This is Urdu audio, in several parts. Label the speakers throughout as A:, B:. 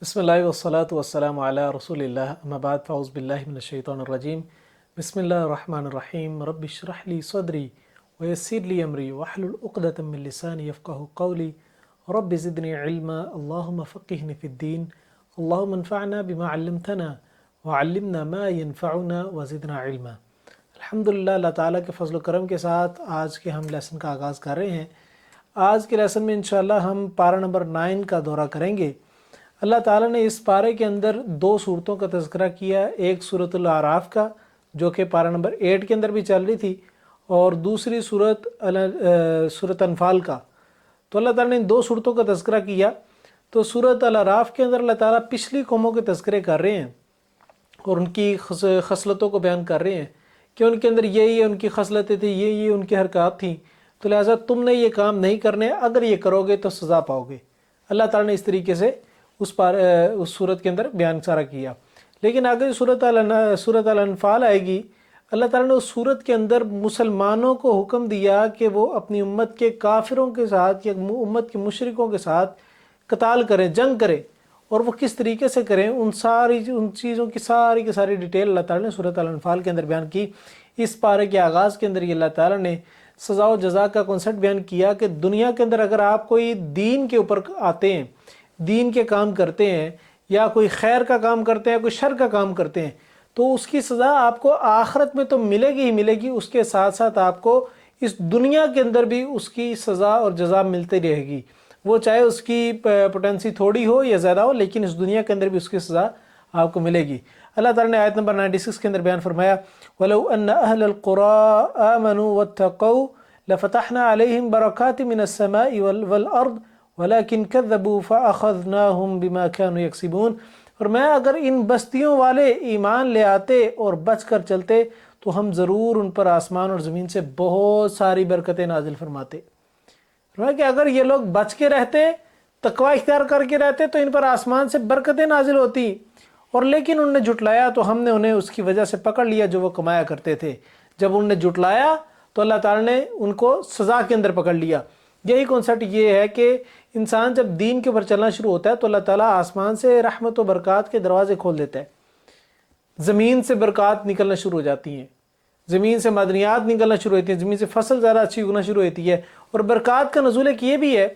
A: بسم اللہ والصلاة والسلام علی رسول اللہ اما بعد فاعوذ باللہ من الشیطان الرجیم بسم اللہ الرحمن الرحیم رب اشرح لی صدری ویسر لی امری واحلل عقدۃ من لسانی یفقہوا قولی رب زدنی علما اللہم فقہنی فی الدین اللہم انفعنا بما علمتنا وعلمنا ما ينفعنا وزدنا علما۔ الحمدللہ، اللہ تعالیٰ کے فضل و کرم کے ساتھ آج کے ہم لیسن کا آغاز کر رہے ہیں۔ آج کے لیسن میں انشاءاللہ ہم پارہ نمبر 9 کا دورہ کریں گے۔ اللہ تعالیٰ نے اس پارے کے اندر 2 صورتوں کا تذکرہ کیا، ایک سورۃ الاعراف کا جو کہ پارہ نمبر 8 کے اندر بھی چل رہی تھی، اور دوسری سورۃ انفال کا۔ تو اللہ تعالیٰ نے ان 2 صورتوں کا تذکرہ کیا۔ تو سورۃ الاعراف کے اندر اللہ تعالیٰ پچھلی قوموں کے تذکرے کر رہے ہیں اور ان کی خصلتوں کو بیان کر رہے ہیں کہ ان کے اندر یہ ان کی خصلتیں تھیں، یہ ان کی حرکات تھیں، تو لہٰذا تم نے یہ کام نہیں کرنے، اگر یہ کرو گے تو سزا پاؤ گے۔ اللہ تعالیٰ نے اس طریقے سے اس صورت کے اندر بیان سارا کیا۔ لیکن آگے سورۃ الانفال آئے گی، اللہ تعالیٰ نے اس صورت کے اندر مسلمانوں کو حکم دیا کہ وہ اپنی امت کے کافروں کے ساتھ یا امت کے مشرکوں کے ساتھ قتال کریں، جنگ کریں، اور وہ کس طریقے سے کریں، ان چیزوں کی ساری ڈیٹیل اللہ تعالیٰ نے سورۃ الانفال کے اندر بیان کی۔ اس پارے کے آغاز کے اندر یہ اللہ تعالیٰ نے سزا و جزا کا کنسیپٹ بیان کیا کہ دنیا کے اندر اگر آپ کوئی دین کے اوپر آتے ہیں، دین کے کام کرتے ہیں، یا کوئی خیر کا کام کرتے ہیں، کوئی شر کا کام کرتے ہیں، تو اس کی سزا آپ کو آخرت میں تو ملے گی ہی ملے گی، اس کے ساتھ ساتھ آپ کو اس دنیا کے اندر بھی اس کی سزا اور جزا ملتی رہے گی، وہ چاہے اس کی پوٹینسی تھوڑی ہو یا زیادہ ہو، لیکن اس دنیا کے اندر بھی اس کی سزا آپ کو ملے گی۔ اللہ تعالیٰ نے آیت نمبر 96 کے اندر بیان فرمایا، وَلَوْ أَنَّ أَهْلَ الْقُرَىٰ آمَنُوا وَاتَّقَوْا لَفَتَحْنَا عَلَيْهِمْ بَرَكَاتٍ مِّنَ السَّمَاءِ وَالْأَرْضِ وَلَكِنْ كَذَّبُوا فَأَخَذْنَاهُمْ بِمَا كَانُوا يَكْسِبُونَ۔ اور میں اگر ان بستیوں والے ایمان لے آتے اور بچ کر چلتے تو ہم ضرور ان پر آسمان اور زمین سے بہت ساری برکتیں نازل فرماتے۔ کہ اگر یہ لوگ بچ کے رہتے، تقوی اختیار کر کے رہتے، تو ان پر آسمان سے برکتیں نازل ہوتی، اور لیکن انہوں نے جھٹلایا تو ہم نے انہیں اس کی وجہ سے پکڑ لیا جو وہ کمایا کرتے تھے۔ جب انہوں نے جھٹلایا تو اللہ تعالیٰ نے ان کو سزا کے اندر پکڑ لیا۔ یہی کانسیپٹ یہ ہے کہ انسان جب دین کے اوپر چلنا شروع ہوتا ہے تو اللہ تعالیٰ آسمان سے رحمت و برکات کے دروازے کھول دیتا ہے، زمین سے برکات نکلنا شروع ہو جاتی ہیں، زمین سے معدنیات نکلنا شروع ہوتی ہیں، زمین سے فصل زیادہ اچھی اگنا شروع ہوتی ہے۔ اور برکات کا نزول ایک یہ بھی ہے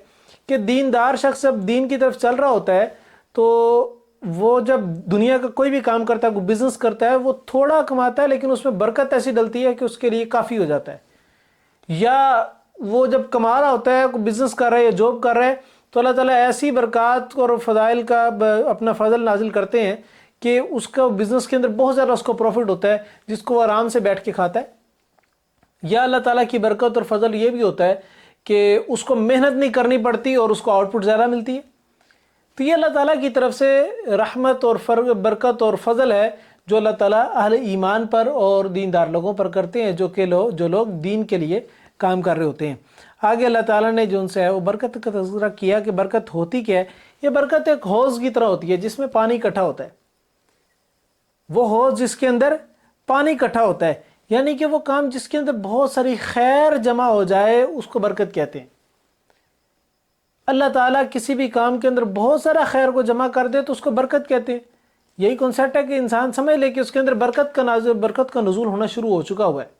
A: کہ دیندار شخص جب دین کی طرف چل رہا ہوتا ہے تو وہ جب دنیا کا کوئی بھی کام کرتا ہے، کوئی بزنس کرتا ہے، وہ تھوڑا کماتا ہے لیکن اس میں برکت ایسی ڈلتی ہے کہ اس کے لیے کافی ہو جاتا ہے۔ یا وہ جب کما رہا ہوتا ہے، کوئی بزنس کر رہا ہے یا جاب کر رہا ہے، تو اللہ تعالیٰ ایسی برکات اور فضائل کا اپنا فضل نازل کرتے ہیں کہ اس کا بزنس کے اندر بہت زیادہ اس کو پروفٹ ہوتا ہے، جس کو وہ آرام سے بیٹھ کے کھاتا ہے۔ یا اللہ تعالیٰ کی برکت اور فضل یہ بھی ہوتا ہے کہ اس کو محنت نہیں کرنی پڑتی اور اس کو آؤٹ پٹ زیادہ ملتی ہے۔ تو یہ اللہ تعالیٰ کی طرف سے رحمت اور برکت اور فضل ہے جو اللہ تعالیٰ اہل ایمان پر اور دیندار لوگوں پر کرتے ہیں، جو لوگ دین کے لیے کام کر رہے ہوتے ہیں۔ آگے اللہ تعالیٰ نے جو ان سے ہے وہ برکت کا تذکرہ کیا کہ برکت ہوتی کیا ہے۔ یہ برکت ایک حوض کی طرح ہوتی ہے جس میں پانی اکٹھا ہوتا ہے، وہ حوض جس کے اندر پانی اکٹھا ہوتا ہے، یعنی کہ وہ کام جس کے اندر بہت ساری خیر جمع ہو جائے اس کو برکت کہتے ہیں۔ اللہ تعالیٰ کسی بھی کام کے اندر بہت سارا خیر کو جمع کر دے تو اس کو برکت کہتے ہیں۔ یہی کنسیپٹ ہے کہ انسان سمجھ لے کہ اس کے اندر برکت کا نزول ہونا شروع ہو چکا ہوا ہے۔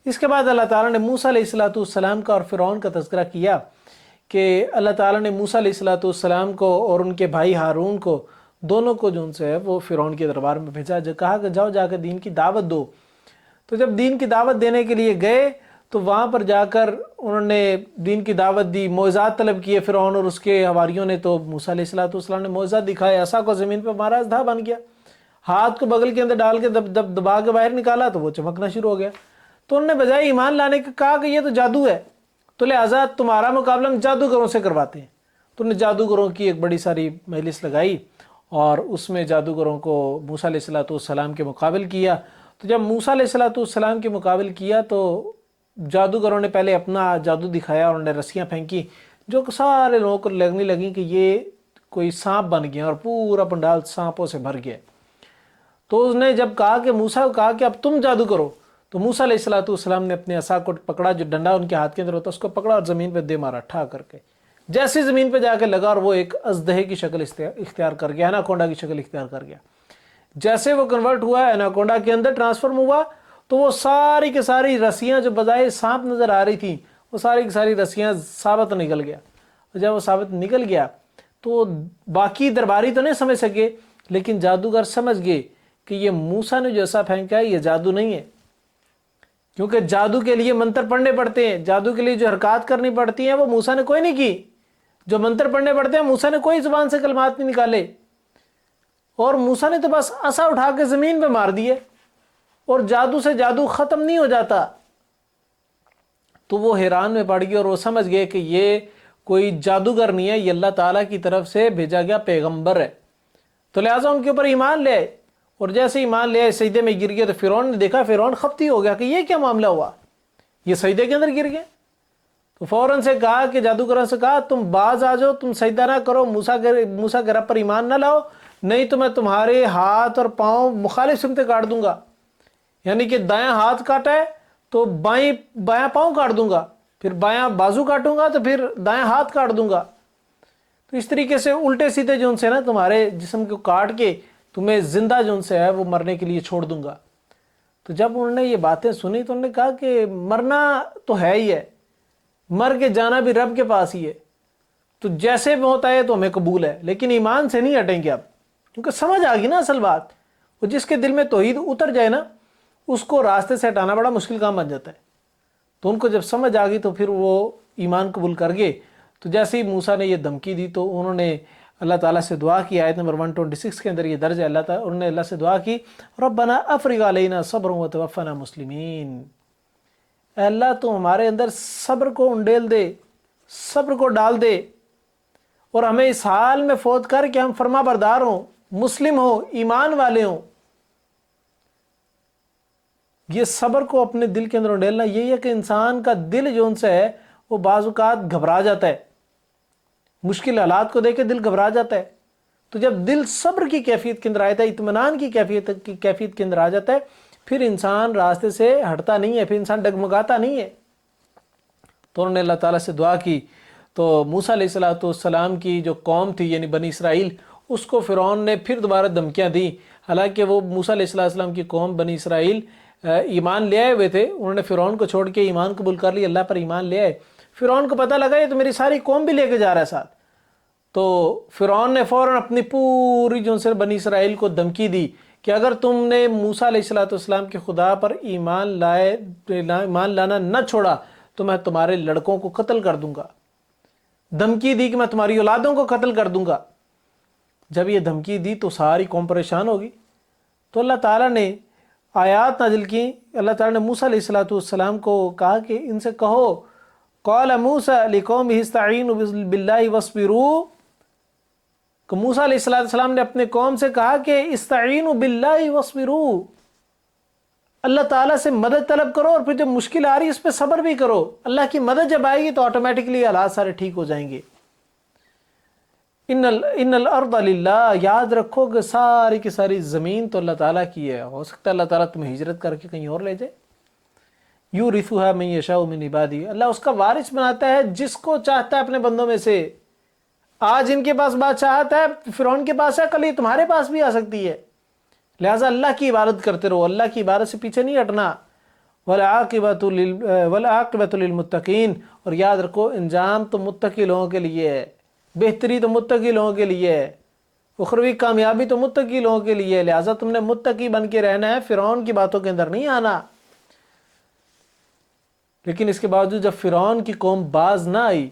A: اس کے بعد اللہ تعالیٰ نے موسیٰ علیہ السلام کا اور فرعون کا تذکرہ کیا کہ اللہ تعالیٰ نے موسیٰ علیہ السلام کو اور ان کے بھائی ہارون کو، دونوں کو جو ان سے ہے وہ فرعون کے دربار میں بھیجا، جو کہا کہ جاؤ جا کے دین کی دعوت دو۔ تو جب دین کی دعوت دینے کے لیے گئے تو وہاں پر جا کر انہوں نے دین کی دعوت دی، معجزات طلب کیے فرعون اور اس کے حواریوں نے۔ تو موسیٰ علیہ السلام نے معجزات دکھائے، عصا کو زمین پہ مارا، اژدہا بن گیا، ہاتھ کو بغل کے اندر ڈال کے دبا کے باہر نکالا تو وہ چمکنا شروع ہو گیا۔ تو انہوں نے بجائے ایمان لانے کے کہا کہ یہ تو جادو ہے، تو لہٰذا تمہارا مقابلہ ہم جادوگروں سے کرواتے ہیں۔ تو انہوں نے جادوگروں کی ایک بڑی ساری مجلس لگائی اور اس میں جادوگروں کو موسیٰ علیہ السلام کے مقابل کیا۔ تو جب موسیٰ علیہ السلام کے مقابل کیا تو جادوگروں نے پہلے اپنا جادو دکھایا، انہوں نے رسیاں پھینکی جو سارے لوگوں کو لگنے لگیں کہ یہ کوئی سانپ بن گیا اور پورا پنڈال سانپوں سے بھر گیا۔ تو اس نے جب کہا کہ موسیٰ کو کہا کہ اب تم جادو کرو، تو موسیٰ علیہ السلام نے اپنے عصا کو پکڑا، جو ڈنڈا ان کے ہاتھ کے اندر ہوتا اس کو پکڑا اور زمین پہ دے مارا ٹھا کر کے، جیسے زمین پہ جا کے لگا اور وہ ایک اژدہے کی شکل اختیار کر گیا، اناکونڈا کی شکل اختیار کر گیا۔ جیسے وہ کنورٹ ہوا اناکونڈا کے اندر ٹرانسفارم ہوا تو وہ ساری کی ساری رسیاں جو بظاہر سانپ نظر آ رہی تھیں وہ ساری کی ساری رسیاں ثابت نکل گیا۔ جب وہ ثابت نکل گیا تو باقی درباری تو نہیں سمجھ سکے، لیکن جادوگر سمجھ گئے کہ یہ موسیٰ نے جو ایسا پھینکا ہے یہ جادو نہیں ہے، کیونکہ جادو کے لیے منتر پڑھنے پڑتے ہیں، جادو کے لیے جو حرکات کرنی پڑتی ہیں وہ موسیٰ نے کوئی نہیں کی، جو منتر پڑھنے پڑتے ہیں موسیٰ نے کوئی زبان سے کلمات نہیں نکالے، اور موسیٰ نے تو بس عصا اٹھا کے زمین پہ مار دیے، اور جادو سے جادو ختم نہیں ہو جاتا۔ تو وہ حیران میں پڑ گئے اور وہ سمجھ گئے کہ یہ کوئی جادوگر نہیں ہے، یہ اللہ تعالیٰ کی طرف سے بھیجا گیا پیغمبر ہے، تو لہٰذا ان کے اوپر ایمان لے آئے۔ اور جیسے ایمان لے آئے سجدے میں گر گئے تو فرعون نے دیکھا، فرعون خفتی ہو گیا کہ یہ کیا معاملہ ہوا، یہ سجدے کے اندر گر گئے۔ تو فوراً سے کہا کہ جادوگروں سے کہا تم باز آ جاؤ، تم سجدہ نہ کرو، موسیٰ کے رب پر ایمان نہ لاؤ، نہیں تو میں تمہارے ہاتھ اور پاؤں مخالف سمتیں کاٹ دوں گا، یعنی کہ دایاں ہاتھ کاٹا ہے تو بایاں پاؤں کاٹ دوں گا، پھر بایاں بازو کاٹوں گا تو پھر دایاں ہاتھ کاٹ دوں گا۔ تو اس طریقے سے الٹے سیدھے جو ان سے نا تمہارے جسم کو کاٹ کے تمہیں زندہ جو ان سے ہے وہ مرنے کے لیے چھوڑ دوں گا۔ تو جب انہوں نے یہ باتیں سنی تو انہوں نے کہا کہ مرنا تو ہے ہی ہے، مر کے جانا بھی رب کے پاس ہی ہے، تو جیسے موت آئے تو ہمیں قبول ہے، لیکن ایمان سے نہیں ہٹیں گے اب، کیونکہ سمجھ آ گئی نا اصل بات۔ وہ جس کے دل میں توحید اتر جائے نا اس کو راستے سے ہٹانا بڑا مشکل کام بن جاتا ہے۔ تو ان کو جب سمجھ آ گئی تو پھر وہ ایمان قبول کر گئے۔ تو جیسے ہی موسیٰ نے یہ دھمکی دی تو انہوں نے اللہ تعالیٰ سے دعا کی، آیت نمبر 126 کے اندر یہ درج ہے، انہوں نے اللہ سے دعا کی ربنا افرغ علینا صبر وتوفنا مسلمین، اے اللہ تو ہمارے اندر صبر کو انڈیل دے، صبر کو ڈال دے، اور ہمیں اس حال میں فوت کر کہ ہم فرما بردار ہوں، مسلم ہوں، ایمان والے ہوں۔ یہ صبر کو اپنے دل کے اندر انڈیلنا یہی ہے کہ انسان کا دل جو ان سے ہے وہ بعض اوقات گھبرا جاتا ہے، مشکل حالات کو دیکھ کے دل گھبرا جاتا ہے، تو جب دل صبر کی کیفیت کے اندر آتا ہے، اطمینان کی کیفیت کے اندر آ جاتا ہے، پھر انسان راستے سے ہٹتا نہیں ہے، پھر انسان ڈگمگاتا نہیں ہے۔ تو انہوں نے اللہ تعالیٰ سے دعا کی تو موسیٰ علیہ السلام کی جو قوم تھی یعنی بنی اسرائیل، اس کو فرعون نے پھر دوبارہ دھمکیاں دی، حالانکہ وہ موسیٰ علیہ السلام کی قوم بنی اسرائیل ایمان لے آئے ہوئے تھے، انہوں نے فرعون کو چھوڑ کے ایمان قبول کر لی، اللہ پر ایمان لے آئے۔ فرعون کو پتہ لگا یہ تو میری ساری قوم بھی لے کے جا رہا ہے ساتھ، تو فرعون نے فوراً اپنی پوری جو سے بنی اسرائیل کو دھمکی دی کہ اگر تم نے موسیٰ علیہ السلام کے خدا پر ایمان لانا نہ چھوڑا تو میں تمہارے لڑکوں کو قتل کر دوں گا، دھمکی دی کہ میں تمہاری اولادوں کو قتل کر دوں گا۔ جب یہ دھمکی دی تو ساری قوم پریشان ہوگی، تو اللہ تعالیٰ نے آیات نازل کی، اللہ تعالیٰ نے موسیٰ علیہ السلام کو کہا کہ ان سے کہو قال موسیٰ لقومہ استعینوا باللہ واصبروا، کہ موسیٰ علیہ السلام نے اپنے قوم سے کہا کہ استعینوا باللہ واصبروا، اللہ تعالیٰ سے مدد طلب کرو، اور پھر جب مشکل آ رہی ہے اس پہ صبر بھی کرو، اللہ کی مدد جب آئے گی تو آٹومیٹکلی حالات سارے ٹھیک ہو جائیں گے۔ ان الارض للہ، یاد رکھو کہ ساری کی ساری زمین تو اللہ تعالیٰ کی ہے، ہو سکتا ہے اللہ تعالیٰ تمہیں ہجرت کر کے کہیں اور لے جائے، یورثھا من یشاء من عبادہ، اللہ اس کا وارث بناتا ہے جس کو چاہتا ہے اپنے بندوں میں سے۔ آج ان کے پاس بادشاہت ہے، فرعون کے پاس ہے، کل یہ تمہارے پاس بھی آ سکتی ہے، لہٰذا اللہ کی عبادت کرتے رہو، اللہ کی عبادت سے پیچھے نہیں ہٹنا۔ والعاقبۃ للمتقین، اور یاد رکھو انجام تو متقی لوگوں کے لیے ہے، بہتری تو متقی لوگوں کے لیے ہے، اخروی کامیابی تو متقی لوگوں کے لیے ہے، لہٰذا تم نے متقی بن کے رہنا ہے، فرعون کی باتوں کے اندر نہیں آنا۔ لیکن اس کے باوجود جب فرعون کی قوم باز نہ آئی،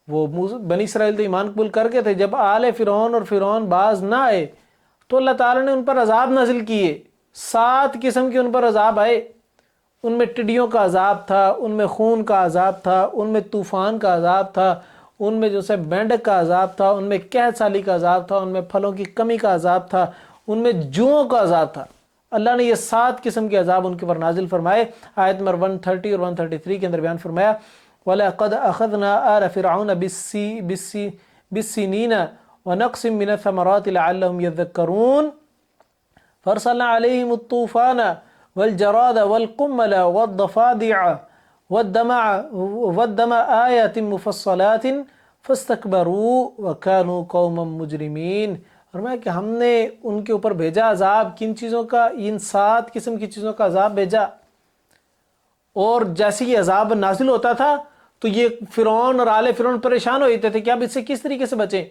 A: وہ بنی اسرائیل تو ایمان قبول کر گئے تھے، جب آل فرعون اور فرعون باز نہ آئے تو اللہ تعالیٰ نے ان پر عذاب نازل کیے، 7 قسم کے ان پر عذاب آئے، ان میں ٹڈیوں کا عذاب تھا، ان میں خون کا عذاب تھا، ان میں طوفان کا عذاب تھا، ان میں جو مینڈک کا عذاب تھا، ان میں قحط سالی کا عذاب تھا، ان میں پھلوں کی کمی کا عذاب تھا، ان میں جوؤں کا عذاب تھا۔ اللہ نے یہ 7 قسم کے عذاب ان کے پر نازل فرمائے۔ آیت نمبر 130 اور 133 کے اندر بیان فرمایا وَلَقَدْ أَخَذْنَا آلَ فِرْعَوْنَ بِالسِّنِينَ وَنَقْصٍ مِّنَ الثَّمَرَاتِ لَعَلَّهُمْ يَذَّكَّرُونَ فَأَرْسَلْنَا عَلَيْهِمُ الطُّوفَانَ وَالْجَرَادَ وَالْقُمَّلَ وَالضَّفَادِعَ وَالدَّمَ آيَاتٍ مُفَصَّلَاتٍ فاستکبروا وکانوا قوما مجرمین، فرمایا کہ ہم نے ان کے اوپر بھیجا عذاب، کن چیزوں کا؟ ان 7 قسم کی چیزوں کا عذاب بھیجا، اور جیسے یہ عذاب نازل ہوتا تھا تو یہ فرعون اور آل فرعون پریشان ہوتے تھے کہ اب اس سے کس طریقے سے بچیں۔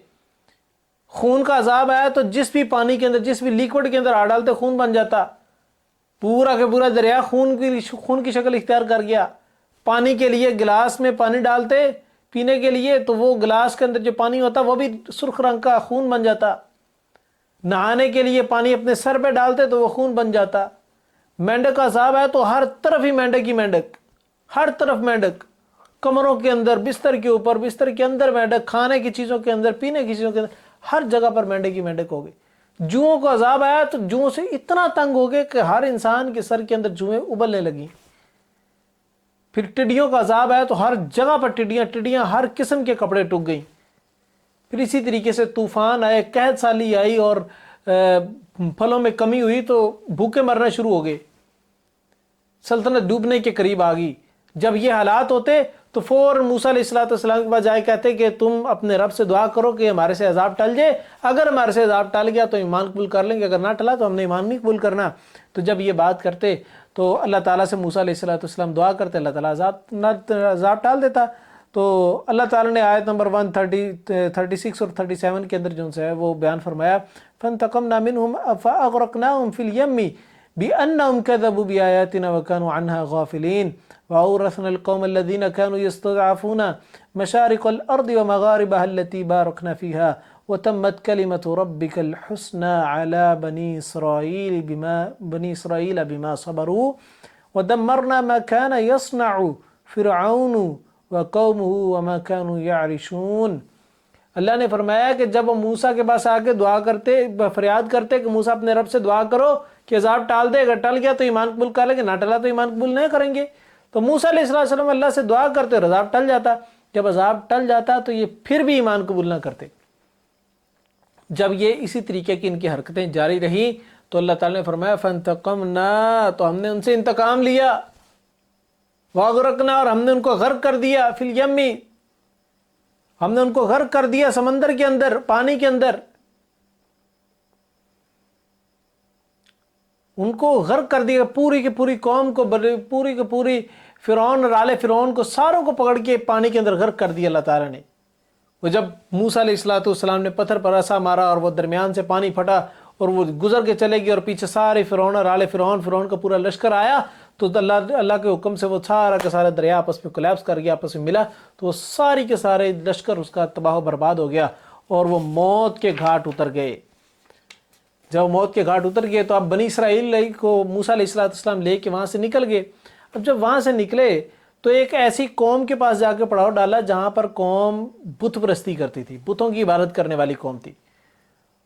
A: خون کا عذاب آیا تو جس بھی پانی کے اندر، جس بھی لیکوڈ کے اندر آ ڈالتے خون بن جاتا، پورا کے پورا دریا خون کی شکل اختیار کر گیا۔ پانی کے لیے گلاس میں پانی ڈالتے پینے کے لیے تو وہ گلاس کے اندر جو پانی ہوتا وہ بھی سرخ رنگ کا خون بن جاتا۔ نہانے کے لیے پانی اپنے سر پہ ڈالتے تو وہ خون بن جاتا۔ مینڈک کا عذاب ہے تو ہر طرف ہی مینڈک ہی مینڈک، ہر طرف مینڈک، کمروں کے اندر، بستر کے اوپر، بستر کے اندر مینڈک، کھانے کی چیزوں کے اندر، پینے کی چیزوں کے اندر، ہر جگہ پر مینڈک ہی مینڈک ہو گئے۔ جوؤں کا عذاب آیا تو جوؤں سے اتنا تنگ ہو گئے کہ ہر انسان کے سر کے اندر جوئیں ابلنے لگیں۔ پھر ٹڈیوں کا عذاب آیا تو ہر جگہ پر ٹڈیاں ہر قسم کے کپڑے ٹک گئیں۔ پھر اسی طریقے سے طوفان آئے، قحط سالی آئی، اور پھلوں میں کمی ہوئی تو بھوکے مرنا شروع ہو گئے، سلطنت ڈوبنے کے قریب آ گئی۔ جب یہ حالات ہوتے تو فوراً موسیٰ علیہ السلام کے پاس جائے کہتے کہ تم اپنے رب سے دعا کرو کہ ہمارے سے عذاب ٹل جائے، اگر ہمارے سے عذاب ٹل گیا تو ایمان قبول کر لیں گے، اگر نہ ٹلا تو ہم نے ایمان نہیں قبول کرنا۔ تو جب یہ بات کرتے تو اللہ تعالیٰ سے موسیٰ علیہ السلام دعا کرتے، اللہ تعالیٰ عذاب ٹال دیتا۔ تو اللہ تعالیٰ نے آیت نمبر 136 اور 37 کے اندر جو ہے وہ بیان فرمایا، فَانْتَقَمْنَا مِنْهُمْ فَأَغْرَقْنَاهُمْ فِي الْيَمِّ بِأَنَّهُمْ كَذَبُوا بِآيَاتِنَا وَكَانُوا عَنْهَا غَافِلِينَ وَأَوْرَثْنَا الْقَوْمَ الَّذِينَ كَانُوا يَسْتَضْعَفُونَ مَشَارِقَ الْأَرْضِ وَمَغَارِبَهَا الَّتِي بَارَكْنَا فِيهَا وَتَمَّتْ كَلِمَةُ رَبِّكَ الْحُسْنَى عَلَى بَنِي إِسْرَائِيلَ بِمَا صَبَرُوا وَدَمَّرْنَا مَا كَانَ يَصْنَعُ فِرْعَوْنُ وَقَوْمُهُ وَمَا كَانُوا يَعْرِشُونَ۔ اللہ نے فرمایا کہ جب ہم موسیٰ کے پاس آ کے دعا کرتے، فریاد کرتے کہ موسیٰ اپنے رب سے دعا کرو کہ عذاب ٹال دے، اگر ٹل گیا تو ایمان قبول کر لیں گے، نہ ٹلا تو ایمان قبول نہیں کریں گے۔ تو موسیٰ علیہ السلام اللہ سے دعا کرتے اور عذاب ٹل جاتا۔ جب عذاب ٹل جاتا تو یہ پھر بھی ایمان قبول نہ کرتے۔ جب یہ اسی طریقے کی ان کی حرکتیں جاری رہیں تو اللہ تعالیٰ نے فرمایا فَانْتَقَمْنَا، تو ہم نے ان سے انتقام لیا، وَأَغْرَقْنَا، اور ہم نے ان کو غرق کر دیا، فِي الْيَمِّ، ہم نے ان کو غرق کر دیا سمندر کے اندر، پانی کے اندر، ان کو غرق کر دیا، پوری کی پوری قوم کو، پوری کی پوری فرعون اور آل فرعون کو، ساروں کو پکڑ کے پانی کے اندر غرق کر دیا اللہ تعالیٰ نے۔ وہ جب موسیٰ علیہ السلام نے پتھر پر عصا مارا اور وہ درمیان سے پانی پھٹا اور وہ گزر کے چلے گی اور پیچھے سارے فرعون اور آل فرعون کا پورا لشکر آیا تو اللہ کے حکم سے وہ سارا کا سارا دریا آپس میں کولیپس کر گیا، آپس میں ملا تو وہ ساری کے سارے لشکر اس کا تباہ و برباد ہو گیا اور وہ موت کے گھاٹ اتر گئے۔ جب موت کے گھاٹ اتر گئے تو اب بنی اسرائیل کو موسیٰ علیہ السلام لے کے وہاں سے نکل گئے۔ اب جب وہاں سے نکلے تو ایک ایسی قوم کے پاس جا کے پڑاؤ ڈالا جہاں پر قوم بت پرستی کرتی تھی، بتوں کی عبادت کرنے والی قوم تھی۔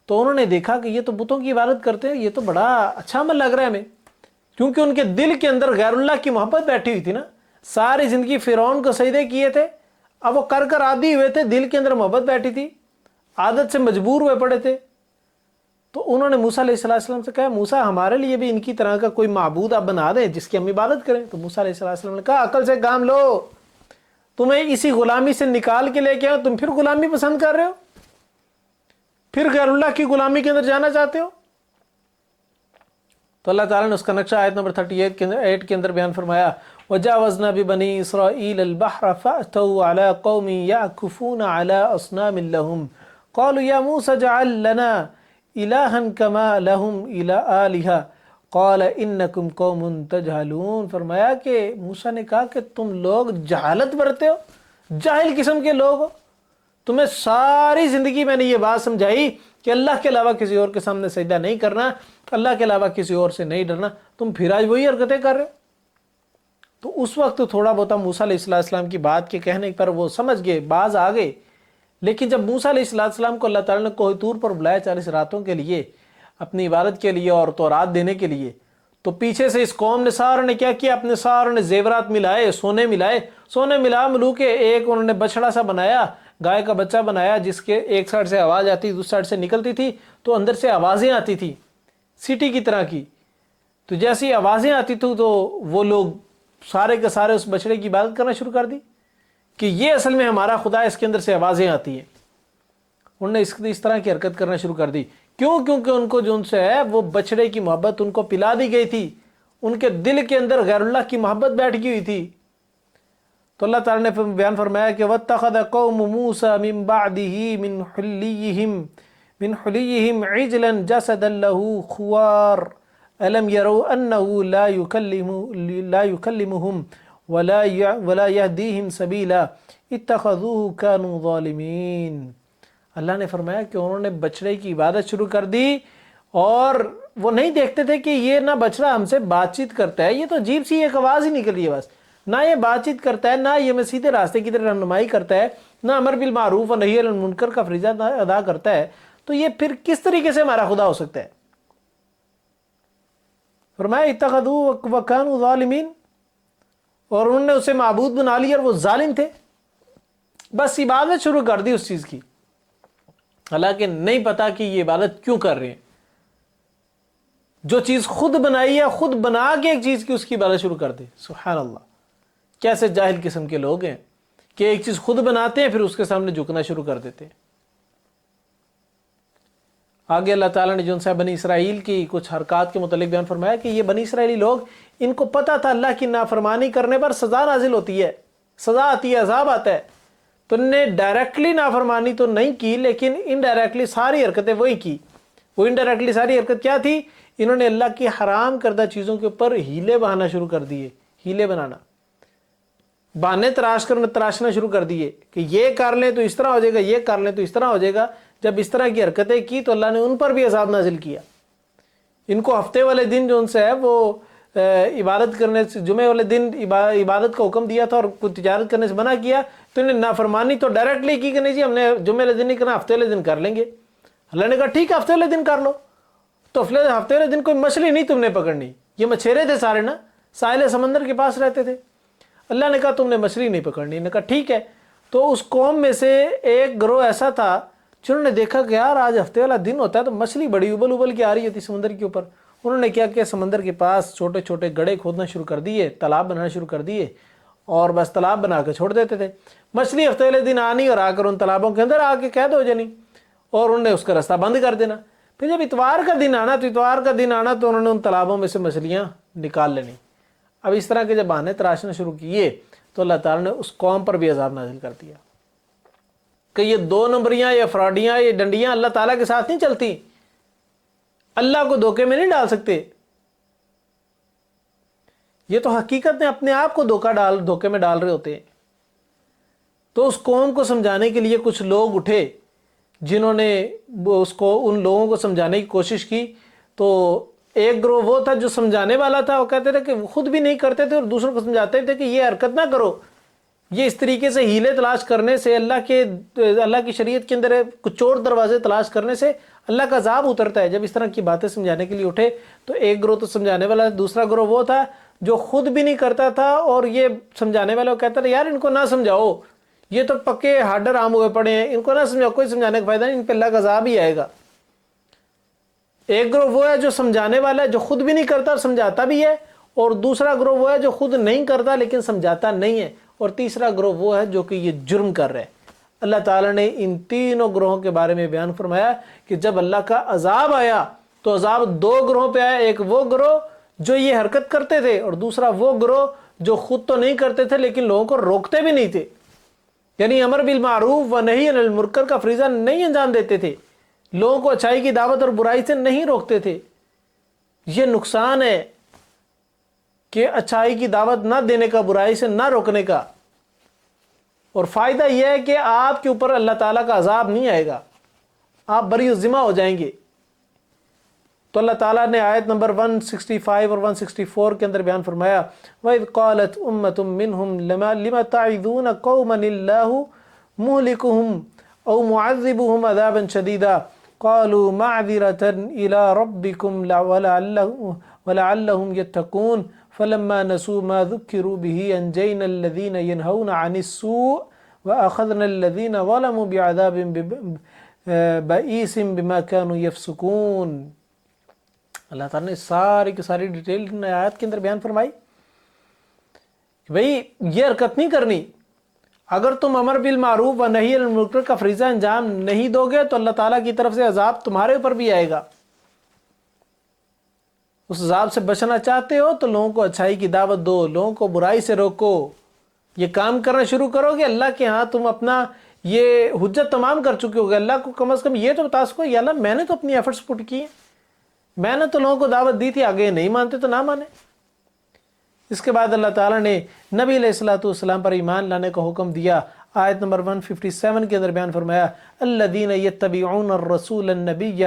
A: تو انہوں نے دیکھا کہ یہ تو بتوں کی عبادت کرتے ہیں، یہ تو بڑا اچھا عمل لگ رہا ہے ہمیں، کیونکہ ان کے دل کے اندر غیر اللہ کی محبت بیٹھی ہوئی تھی نا، ساری زندگی فرعون کو سجدے کیے تھے، اب وہ کر عادی ہوئے تھے، دل کے اندر محبت بیٹھی تھی، عادت سے مجبور ہوئے پڑے تھے۔ تو انہوں نے موسیٰ علیہ السلام سے کہا موسیٰ ہمارے لیے بھی ان کی طرح کا کوئی معبود آپ بنا دیں جس کی ہم عبادت کریں۔ تو موسیٰ علیہ السلام نے کہا عقل سے کام لو، تمہیں اسی غلامی سے نکال کے لے کے آؤ، تم پھر غلامی پسند کر رہے ہو، پھر غیر اللہ کی غلامی کے اندر جانا چاہتے ہو۔ تو اللہ تعالیٰ نے اس کا نقشہ آیت نمبر 38 کے اندر بیان فرمایا وَجَاوَزْنَا بِبَنِي إِسْرَائِيلَ الْبَحْرَ فَأْتَوْا عَلَىٰ قَوْمٍ يَعْكُفُونَ عَلَىٰ أَصْنَامٍ لَهُمْ قَالُوا يَا مُوسَى اجْعَل لَّنَا إِلَٰهًا كَمَا لَهُمْ آلِهَةٌ قَالَ إِنَّكُمْ قَوْمٌ تَجْهَلُونَ۔ فرمایا کہ موسیٰ نے کہا کہ تم لوگ جہالت برتے ہو، جاہل قسم کے لوگ ہو، تمہیں ساری زندگی میں نے یہ بات سمجھائی کہ اللہ کے علاوہ کسی اور کے سامنے سجدہ نہیں کرنا، اللہ کے علاوہ کسی اور سے نہیں ڈرنا، تم پھر آج وہی حرکتیں کر رہے ہو۔ تو اس وقت تھوڑا بہت موسیٰ علیہ السلام کی بات کے کہنے پر وہ سمجھ گئے، باز آ گئے، لیکن جب موسیٰ علیہ السلام کو اللہ تعالیٰ نے کوہ طور پر بلایا 40 راتوں کے لیے اپنی عبادت کے لیے اور تورات دینے کے لیے، تو پیچھے سے اس قوم نے ساروں نے کیا کیا، اپنے ساروں نے زیورات ملائے، سونے ملو کے ایک انہوں نے بچڑا سا بنایا، گائے کا بچہ بنایا جس کے ایک سائڈ سے آواز آتی دوسری سائڈ سے نکلتی تھی تو اندر سے آوازیں آتی تھی سیٹی کی طرح کی، تو جیسی آوازیں آتی تھی تو وہ لوگ سارے کے سارے اس بچڑے کی عبادت کرنا شروع کر دی۔ کہ یہ اصل میں ہمارا خدا ہے، اس کے اندر سے آوازیں آتی ہیں، انہوں نے اس طرح کی حرکت کرنا شروع کر دی. کیوں؟ کیونکہ ان کو جو ان سے ہے وہ بچڑے کی محبت ان کو پلا دی گئی تھی، ان کے دل کے اندر غیر اللہ کی محبت بیٹھ گئی ہوئی تھی. تو اللہ تعالیٰ نے بیان فرمایا کہ وَاتَّخَذَ قَوْمُ مُوسَى مِن بَعْدِهِ مِن حُلِيِّهِمْ عِجْلًا جَسَدًا لَهُ خُوَارٌ أَلَمْ يَرَوْا أَنَّهُ لَا يُكَلِّمُهُمْ وَلَا يَهْدِيهِمْ سَبِيلًا اتَّخَذُوهُ كَانُوا ظَالِمِينَ. اللہ نے فرمایا کہ انہوں نے بچڑے کی عبادت شروع کر دی، اور وہ نہیں دیکھتے تھے کہ یہ نہ بچڑا ہم سے بات چیت کرتا ہے، یہ تو عجیب سی ایک آواز ہی نکلی ہے بس، نہ یہ بات چیت کرتا ہے، نہ یہ سیدھے راستے کی طرف رہنمائی کرتا ہے، نہ امر بالمعروف و نہی عن المنکر کا فریضہ ادا کرتا ہے، تو یہ پھر کس طریقے سے ہمارا خدا ہو سکتا ہے؟ فرمایا اتخذوا وکانوا ظالمین، اور انہوں نے اسے معبود بنا لیا اور وہ ظالم تھے. بس عبادت شروع کر دی اس چیز کی، حالانکہ نہیں پتا کہ یہ عبادت کیوں کر رہے ہیں. جو چیز خود بنائی ہے، خود بنا کے ایک چیز کی اس کی عبادت شروع کر دے. سبحان اللہ، کیسے جاہل قسم کے لوگ ہیں کہ ایک چیز خود بناتے ہیں پھر اس کے سامنے جھکنا شروع کر دیتے ہیں. آگے اللہ تعالیٰ نے جو ان سے بنی اسرائیل کی کچھ حرکات کے متعلق بیان فرمایا کہ یہ بنی اسرائیلی لوگ، ان کو پتا تھا اللہ کی نافرمانی کرنے پر سزا نازل ہوتی ہے، سزا آتی ہے، عذاب آتا ہے. تو انہوں نے ڈائریکٹلی نافرمانی تو نہیں کی، لیکن انڈائریکٹلی ساری حرکتیں وہی کی. وہ انڈائریکٹلی ساری حرکت کیا تھی؟ انہوں نے اللہ کی حرام کردہ چیزوں کے اوپر ہیلے بہانا شروع کر دیے. ہیلے بنانا، بہانے تراشنا شروع کر دیے کہ یہ کر لیں تو اس طرح ہو جائے گا، یہ کر لیں تو اس طرح ہو جائے گا. جب اس طرح کی حرکتیں کی تو اللہ نے ان پر بھی عذاب نازل کیا. ان کو ہفتے والے دن جو ان سے ہے وہ عبادت کرنے سے، جمعے والے دن عبادت کا حکم دیا تھا اور کوئی تجارت کرنے سے منع کیا، تو انہیں نافرمانی تو ڈائریکٹلی کی کہ نہیں جی ہم نے جمعے والے دن نہیں کرنا، ہفتے والے دن کر لیں گے. اللہ نے کہا ٹھیک ہے ہفتے والے دن کر لو. تو ہفتے والے دن کوئی مچھلی نہیں تم نے پکڑنی، یہ مچھیرے تھے سارے نا، ساحل سمندر کے پاس رہتے تھے. اللہ نے کہا تم نے مچھلی نہیں پکڑنی، نے کہا ٹھیک ہے. تو اس قوم میں سے ایک گروہ ایسا تھا جنہوں نے دیکھا کہ یار آج ہفتے والا دن ہوتا ہے تو مچھلی بڑی ابل کے آ رہی ہوتی سمندر کے اوپر. انہوں نے کیا کہ سمندر کے پاس چھوٹے چھوٹے گڑھے کھودنا شروع کر دیے، تالاب بنانا شروع کر دیے، اور بس تالاب بنا کے چھوڑ دیتے تھے. مچھلی ہفتے والے دن آنی اور آ کر ان تالابوں کے اندر آ کے قید ہو جانی، اور انہوں نے اس کا راستہ بند کر دینا. پھر جب اتوار کا دن آنا تو انہوں نے ان تالابوں میں سے مچھلیاں نکال لینی. اب اس طرح کے جب بہانے تراشنا شروع کیے تو اللہ تعالیٰ نے اس قوم پر بھی عذاب نازل کر دیا کہ یہ 2 نمبریاں، یہ فراڈیاں، یہ ڈنڈیاں اللہ تعالیٰ کے ساتھ نہیں چلتی. اللہ کو دھوکے میں نہیں ڈال سکتے. یہ تو حقیقت میں اپنے آپ کو دھوکے میں ڈال رہے ہوتے ہیں. تو اس قوم کو سمجھانے کے لیے کچھ لوگ اٹھے جنہوں نے ان لوگوں کو سمجھانے کی کوشش کی. تو ایک گروہ وہ تھا جو سمجھانے والا تھا، وہ کہتے تھے کہ خود بھی نہیں کرتے تھے اور دوسروں کو سمجھاتے تھے کہ یہ حرکت نہ کرو. یہ اس طریقے سے ہیلے تلاش کرنے سے، اللہ کی شریعت کے اندر کچھ چور دروازے تلاش کرنے سے اللہ کا عذاب اترتا ہے. جب اس طرح کی باتیں سمجھانے کے لیے اٹھے تو ایک گروہ تو سمجھانے والا، دوسرا گروہ وہ تھا جو خود بھی نہیں کرتا تھا اور یہ سمجھانے والا کہتا تھا یار ان کو نہ سمجھاؤ، یہ تو پکے ہارڈر عام ہوئے پڑے ہیں، ان کو نہ سمجھاؤ، کوئی سمجھانے کا فائدہ نہیں، ان پہ اللہ کا عذاب ہی آئے گا. ایک گروہ وہ ہے جو سمجھانے والا ہے، جو خود بھی نہیں کرتا اور سمجھاتا بھی ہے، اور دوسرا گروہ وہ ہے جو خود نہیں کرتا لیکن سمجھاتا نہیں ہے، اور تیسرا گروہ وہ ہے جو کہ یہ جرم کر رہا ہے. اللہ تعالیٰ نے ان تینوں گروہوں کے بارے میں بیان فرمایا کہ جب اللہ کا عذاب آیا تو عذاب 2 گروہوں پہ آیا. ایک وہ گروہ جو یہ حرکت کرتے تھے، اور دوسرا وہ گروہ جو خود تو نہیں کرتے تھے لیکن لوگوں کو روکتے بھی نہیں تھے، یعنی امر بالمعروف و نہی عن المنکر کا فریضہ نہیں انجام دیتے تھے، لوگوں کو اچھائی کی دعوت اور برائی سے نہیں روکتے تھے. یہ نقصان ہے کہ اچھائی کی دعوت نہ دینے کا، برائی سے نہ روکنے کا. اور فائدہ یہ ہے کہ آپ کے اوپر اللہ تعالیٰ کا عذاب نہیں آئے گا، آپ بری الذمہ ہو جائیں گے. تو اللہ تعالیٰ نے آیت نمبر 165 اور 164 کے اندر بیان فرمایا وَإِذْ قَالَتْ أُمَّةٌ مِّنْهُمْ لِمَ تَعِظُونَ قَوْمًا اللَّهُ مُهْلِكُهُمْ أَوْ مُعَذِّبُهُمْ عَذَابًا شَدِيدًا قَالُوا مَعْذِرَةً إِلَىٰ رَبِّكُمْ وَلَعَلَّهُمْ يَتَّقُونَ فَلَمَّا نَسُوا مَا ذُكِّرُوا بِهِ أَنجَيْنَا الَّذِينَ يَنْهَوْنَ عَنِ السُّوءِ وَأَخَذْنَا الَّذِينَ ظَلَمُوا بِعَذَابٍ بَئِيسٍ بِمَا كَانُوا يَفْسُقُونَ. اللہ تعالیٰ نے ساری کی ساری ڈیٹیل آیات کے اندر بیان فرمائی کہ بھئی یہ حرکت نہیں کرنی. اگر تم امر بالمعروف و نہی عن المنکر کا فریضہ انجام نہیں دو گے تو اللہ تعالیٰ کی طرف سے عذاب تمہارے اوپر بھی آئے گا۔ اس عذاب سے بچنا چاہتے ہو تو لوگوں کو اچھائی کی دعوت دو، لوگوں کو برائی سے روکو۔ یہ کام کرنا شروع کرو گے، اللہ کے ہاں تم اپنا یہ حجت تمام کر چکے ہوگے۔ اللہ کو کم از کم یہ تو بتا سکو، یا اللہ میں نے تو اپنی ایفرٹس پٹ کی ہیں، میں نے تو لوگوں کو دعوت دی تھی، آگے نہیں مانتے تو نہ مانے۔ اس کے بعد اللہ تعالیٰ نے نبی علیہ الصلوۃ والسلام پر ایمان لانے کا حکم دیا۔ آیت نمبر 157 کے اندر بیان فرمایا، الذین یتبعون الرسول النبی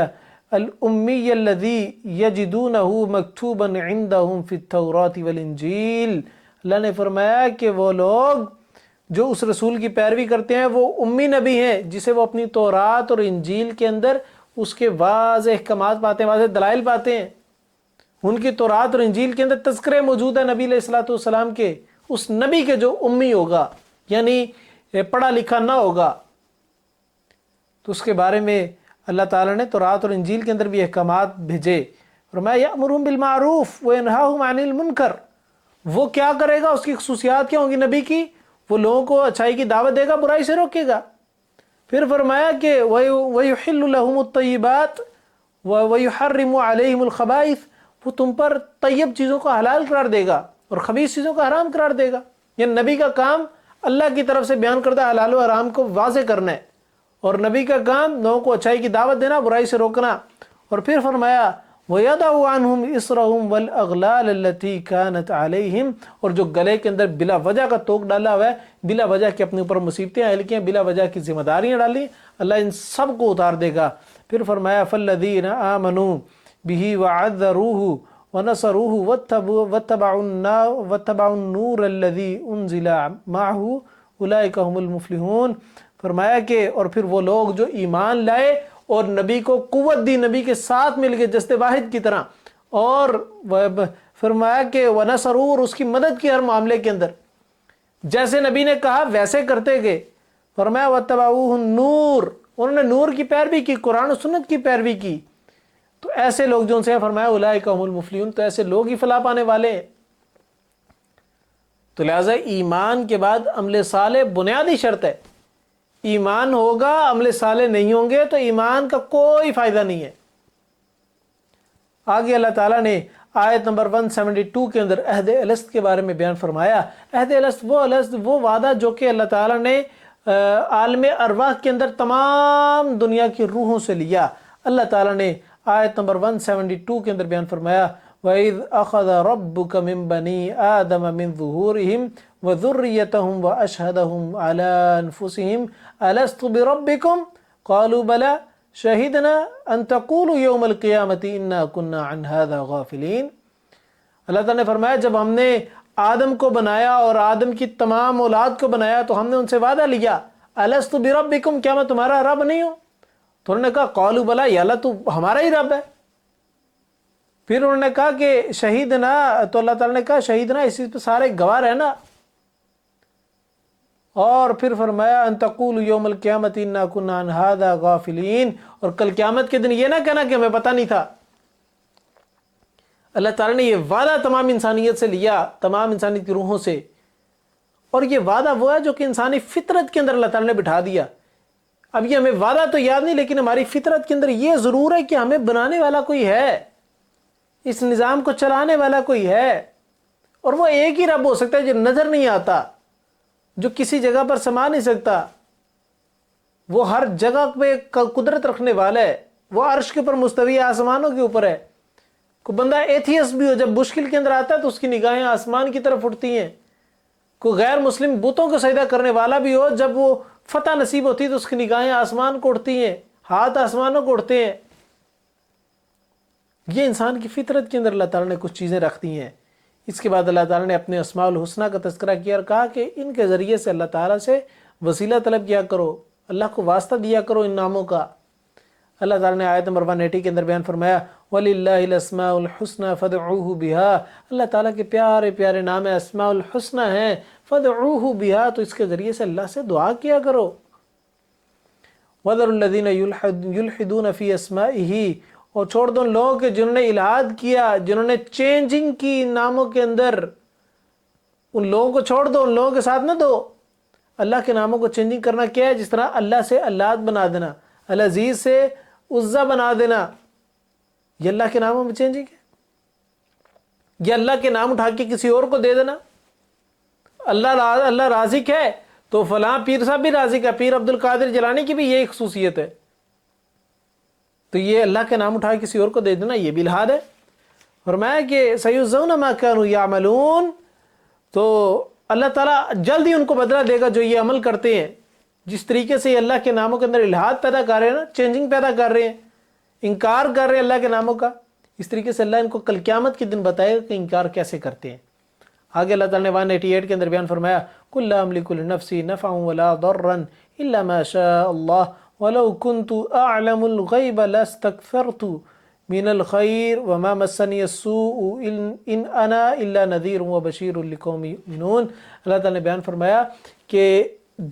A: الامی الذی یجدونہ مکتوبا عندہم فی التوراۃ والانجیل۔ اللہ نے فرمایا کہ وہ لوگ جو اس رسول کی پیروی کرتے ہیں وہ امی نبی ہیں، جسے وہ اپنی تورات اور انجیل کے اندر اس کے واضح احکامات پاتے ہیں، واضح دلائل پاتے ہیں۔ ان کی تورات اور انجیل کے اندر تذکرے موجود ہے نبی علیہ الصلوۃ والسلام کے، اس نبی کے جو امی ہوگا، یعنی پڑھا لکھا نہ ہوگا، تو اس کے بارے میں اللہ تعالیٰ نے تورات اور انجیل کے اندر بھی احکامات بھیجے۔ فرمایا یأمرهم بالمعروف وینہاہم عن المنکر۔ وہ کیا کرے گا، اس کی خصوصیات کیا ہوں گی نبی کی؟ وہ لوگوں کو اچھائی کی دعوت دے گا، برائی سے روکے گا۔ پھر فرمایا کہ وَيُحِلُّ لَهُمُ الطَّيِّبَاتِ وَيُحَرِّمُ عَلَيْهِمُ الْخَبَائِثِ۔ وہ تم پر طیب چیزوں کو حلال قرار دے گا اور خبیث چیزوں کو حرام قرار دے گا۔ یہ نبی کا کام اللہ کی طرف سے بیان کردہ حلال و حرام کو واضح کرنا ہے، اور نبی کا کام لوگوں کو اچھائی کی دعوت دینا، برائی سے روکنا۔ اور پھر فرمایا وَيَضَعُ عَنْهُمْ إِصْرَهُمْ وَالْأَغْلَالَ الَّتِي كَانَتْ عَلَيْهِمْ۔ اور جو گلے کے اندر بلا وجہ کا توق ڈالا ہوا ہے، بلا وجہ کے اپنے اوپر مصیبتیں عائد کی ہیں، بلا وجہ کی ذمہ داریاں ڈالی، اللہ ان سب کو اتار دے گا۔ پھر فرمایا فَالَّذِينَ آمَنُوا بِهِ وَعَذَّرُوهُ وَنَصَرُوهُ وَاتَّبَعُوا النُّورَ الَّذِي أُنزِلَ مَعَهُ أُولَئِكَ هُمُ الْمُفْلِحُونَ۔ فرمایا کہ اور پھر وہ لوگ جو ایمان لائے اور نبی کو قوت دی، نبی کے ساتھ مل گئے جسد واحد کی طرح، اور فرمایا کہ وَنَصَرُوهُ، اور اس کی مدد کی ہر معاملے کے اندر، جیسے نبی نے کہا ویسے کرتے گئے۔ فرمایا وَاتَّبَعُوهُ النُّورَ، انہوں نے نور کی پیروی کی، قرآن و سنت کی پیروی کی، تو ایسے لوگ جو ان سے فرمایا اولئک هم المفلحون، تو ایسے لوگ ہی فلاح پانے والے ہیں۔ تو لہٰذا ایمان کے بعد عمل صالح بنیادی شرط ہے۔ ایمان ہوگا، عمل صالح نہیں ہوں گے تو ایمان کا کوئی فائدہ نہیں ہے۔ آگے اللہ تعالیٰ نے آیت نمبر 172 کے اندر عہد الست کے بارے میں بیان فرمایا۔ عہد الست وہ وعدہ جو کہ اللہ تعالیٰ نے عالم ارواح کے اندر تمام دنیا کی روحوں سے لیا۔ اللہ تعالیٰ نے آیت نمبر 172 کے اندر بیان فرمایا وَإِذْ أَخَذَ رَبُّكَ مِن بَنِي آدَمَ مِن ظُهُورِهِمْ وَذُرِّيَّتَهُمْ وَأَشْهَدَهُمْ عَلَىٰ أَنفُسِهِمْ أَلَسْتُ بِرَبِّكُمْ قَالُوا بَلَىٰ شَهِدْنَا أَن تَقُولُوا يَوْمَ الْقِيَامَةِ إِنَّا كُنَّا عَنْ هَذَا غَافِلِينَ۔ اللہ تعالیٰ نے فرمایا جب ہم نے آدم کو بنایا اور آدم کی تمام اولاد کو بنایا تو ہم نے ان سے وعدہ لیا أَلَسْتُ بِرَبِّكُمْ، کیا میں تمہارا رب نہیں ہوں؟ تو انہوں نے کہا قالوا بلا، یا اللہ تو ہمارا ہی رب ہے۔ پھر انہوں نے کہا کہ شہیدنا، تو اللہ تعالیٰ نے کہا شہیدنا، اسی پہ سارے گواہ رہنا۔ اور پھر فرمایا ان تقولوا یوم القیامت انا کنا عن ھذا غافلین، اور کل قیامت کے دن یہ نہ کہنا کہ ہمیں پتہ نہیں تھا۔ اللہ تعالیٰ نے یہ وعدہ تمام انسانیت سے لیا، تمام انسانیت کی روحوں سے، اور یہ وعدہ وہ ہے جو کہ انسانی فطرت کے اندر اللہ تعالیٰ نے بٹھا دیا۔ اب یہ ہمیں وعدہ تو یاد نہیں، لیکن ہماری فطرت کے اندر یہ ضرور ہے کہ ہمیں بنانے والا کوئی ہے، اس نظام کو چلانے والا کوئی ہے، اور وہ ایک ہی رب ہو سکتا ہے جو نظر نہیں آتا، جو کسی جگہ پر سما نہیں سکتا، وہ ہر جگہ پہ قدرت رکھنے والا ہے، وہ عرش کے اوپر مستوی ہے، آسمانوں کے اوپر ہے۔ کوئی بندہ ایتھیسٹ بھی ہو، جب مشکل کے اندر آتا ہے تو اس کی نگاہیں آسمان کی طرف اٹھتی ہیں۔ کوئی غیر مسلم بتوں کو سجدہ کرنے والا بھی ہو، جب وہ فتح نصیب ہوتی ہے تو اس کی نگاہیں آسمان کو اٹھتی ہیں، ہاتھ آسمانوں کو اٹھتے ہیں۔ یہ انسان کی فطرت کے اندر اللہ تعالیٰ نے کچھ چیزیں رکھ دی ہیں۔ اس کے بعد اللہ تعالیٰ نے اپنے اسماء الحسنہ کا تذکرہ کیا اور کہا کہ ان کے ذریعے سے اللہ تعالیٰ سے وسیلہ طلب کیا کرو، اللہ کو واسطہ دیا کرو ان ناموں کا۔ اللہ تعالیٰ نے آیت نمبر 180 کے اندر بیان فرمایا وَلِلَّهِ الْأَسْمَاءُ الْحُسْنَى فَادْعُوهُ بِهَا، اللہ تعالیٰ کے پیارے پیارے نام اسماء الحسنى ہیں، فَادْعُوهُ بِهَا، تو اس کے ذریعے سے اللہ سے دعا کیا کرو۔ وَذَرُوا الَّذِينَ يُلْحِدُونَ فِي أَسْمَائِهِ، اور چھوڑ دو ان لوگوں کے جنہوں نے الہاد کیا، جنہوں نے چینجنگ کی ناموں کے اندر، ان لوگوں کو چھوڑ دو، ان لوگوں کے ساتھ نہ دو۔ اللہ کے ناموں کو چینجنگ کرنا کیا ہے؟ جس طرح اللہ سے اللات بنا دینا، العزیز سے عزا بنا دینا، یہ اللہ کے ناموں میں چینجنگ ہے؟ یہ اللہ کے نام اٹھا کے کسی اور کو دے دینا، اللہ رازق ہے تو فلاں پیر صاحب بھی رازق ہے، پیر عبد القادر جیلانی کی بھی یہی خصوصیت ہے، تو یہ اللہ کے نام اٹھا کے کسی اور کو دے دینا یہ بھی الحاد ہے۔ فرمایا کہ سیجزون ما کانوا یعملون، تو اللہ تعالیٰ جلد ہی ان کو بدلہ دے گا جو یہ عمل کرتے ہیں۔ جس طریقے سے یہ اللہ کے ناموں کے اندر الحاد پیدا کر رہے ہیں نا، چینجنگ پیدا کر رہے ہیں، انکار کر رہے ہیں اللہ کے ناموں کا، اس طریقے سے اللہ ان کو کل قیامت کے دن بتائے گا کہ انکار کیسے کرتے ہیں۔ آگے اللہ تعالیٰ نے 188 کے اندر بیان فرمایا قُلْ لَا أَمْلِكُ لِنَفْسِي نَفْعًا وَلَا ضَرًّا إِلَّا مَا شَاءَ اللَّهُ وَلَوْ كُنْتُ أَعْلَمُ الْغَيْبَ لَاسْتَكْثَرْتُ مِنَ الْخَيْرِ وَمَا مَسَّنِيَ السُّوءُ إِنْ أَنَا إِلَّا نَذِيرٌ وَبَشِيرٌ لِقَوْمٍ يُؤْمِنُونَ۔ اللہ تعالیٰ نے بیان فرمایا کہ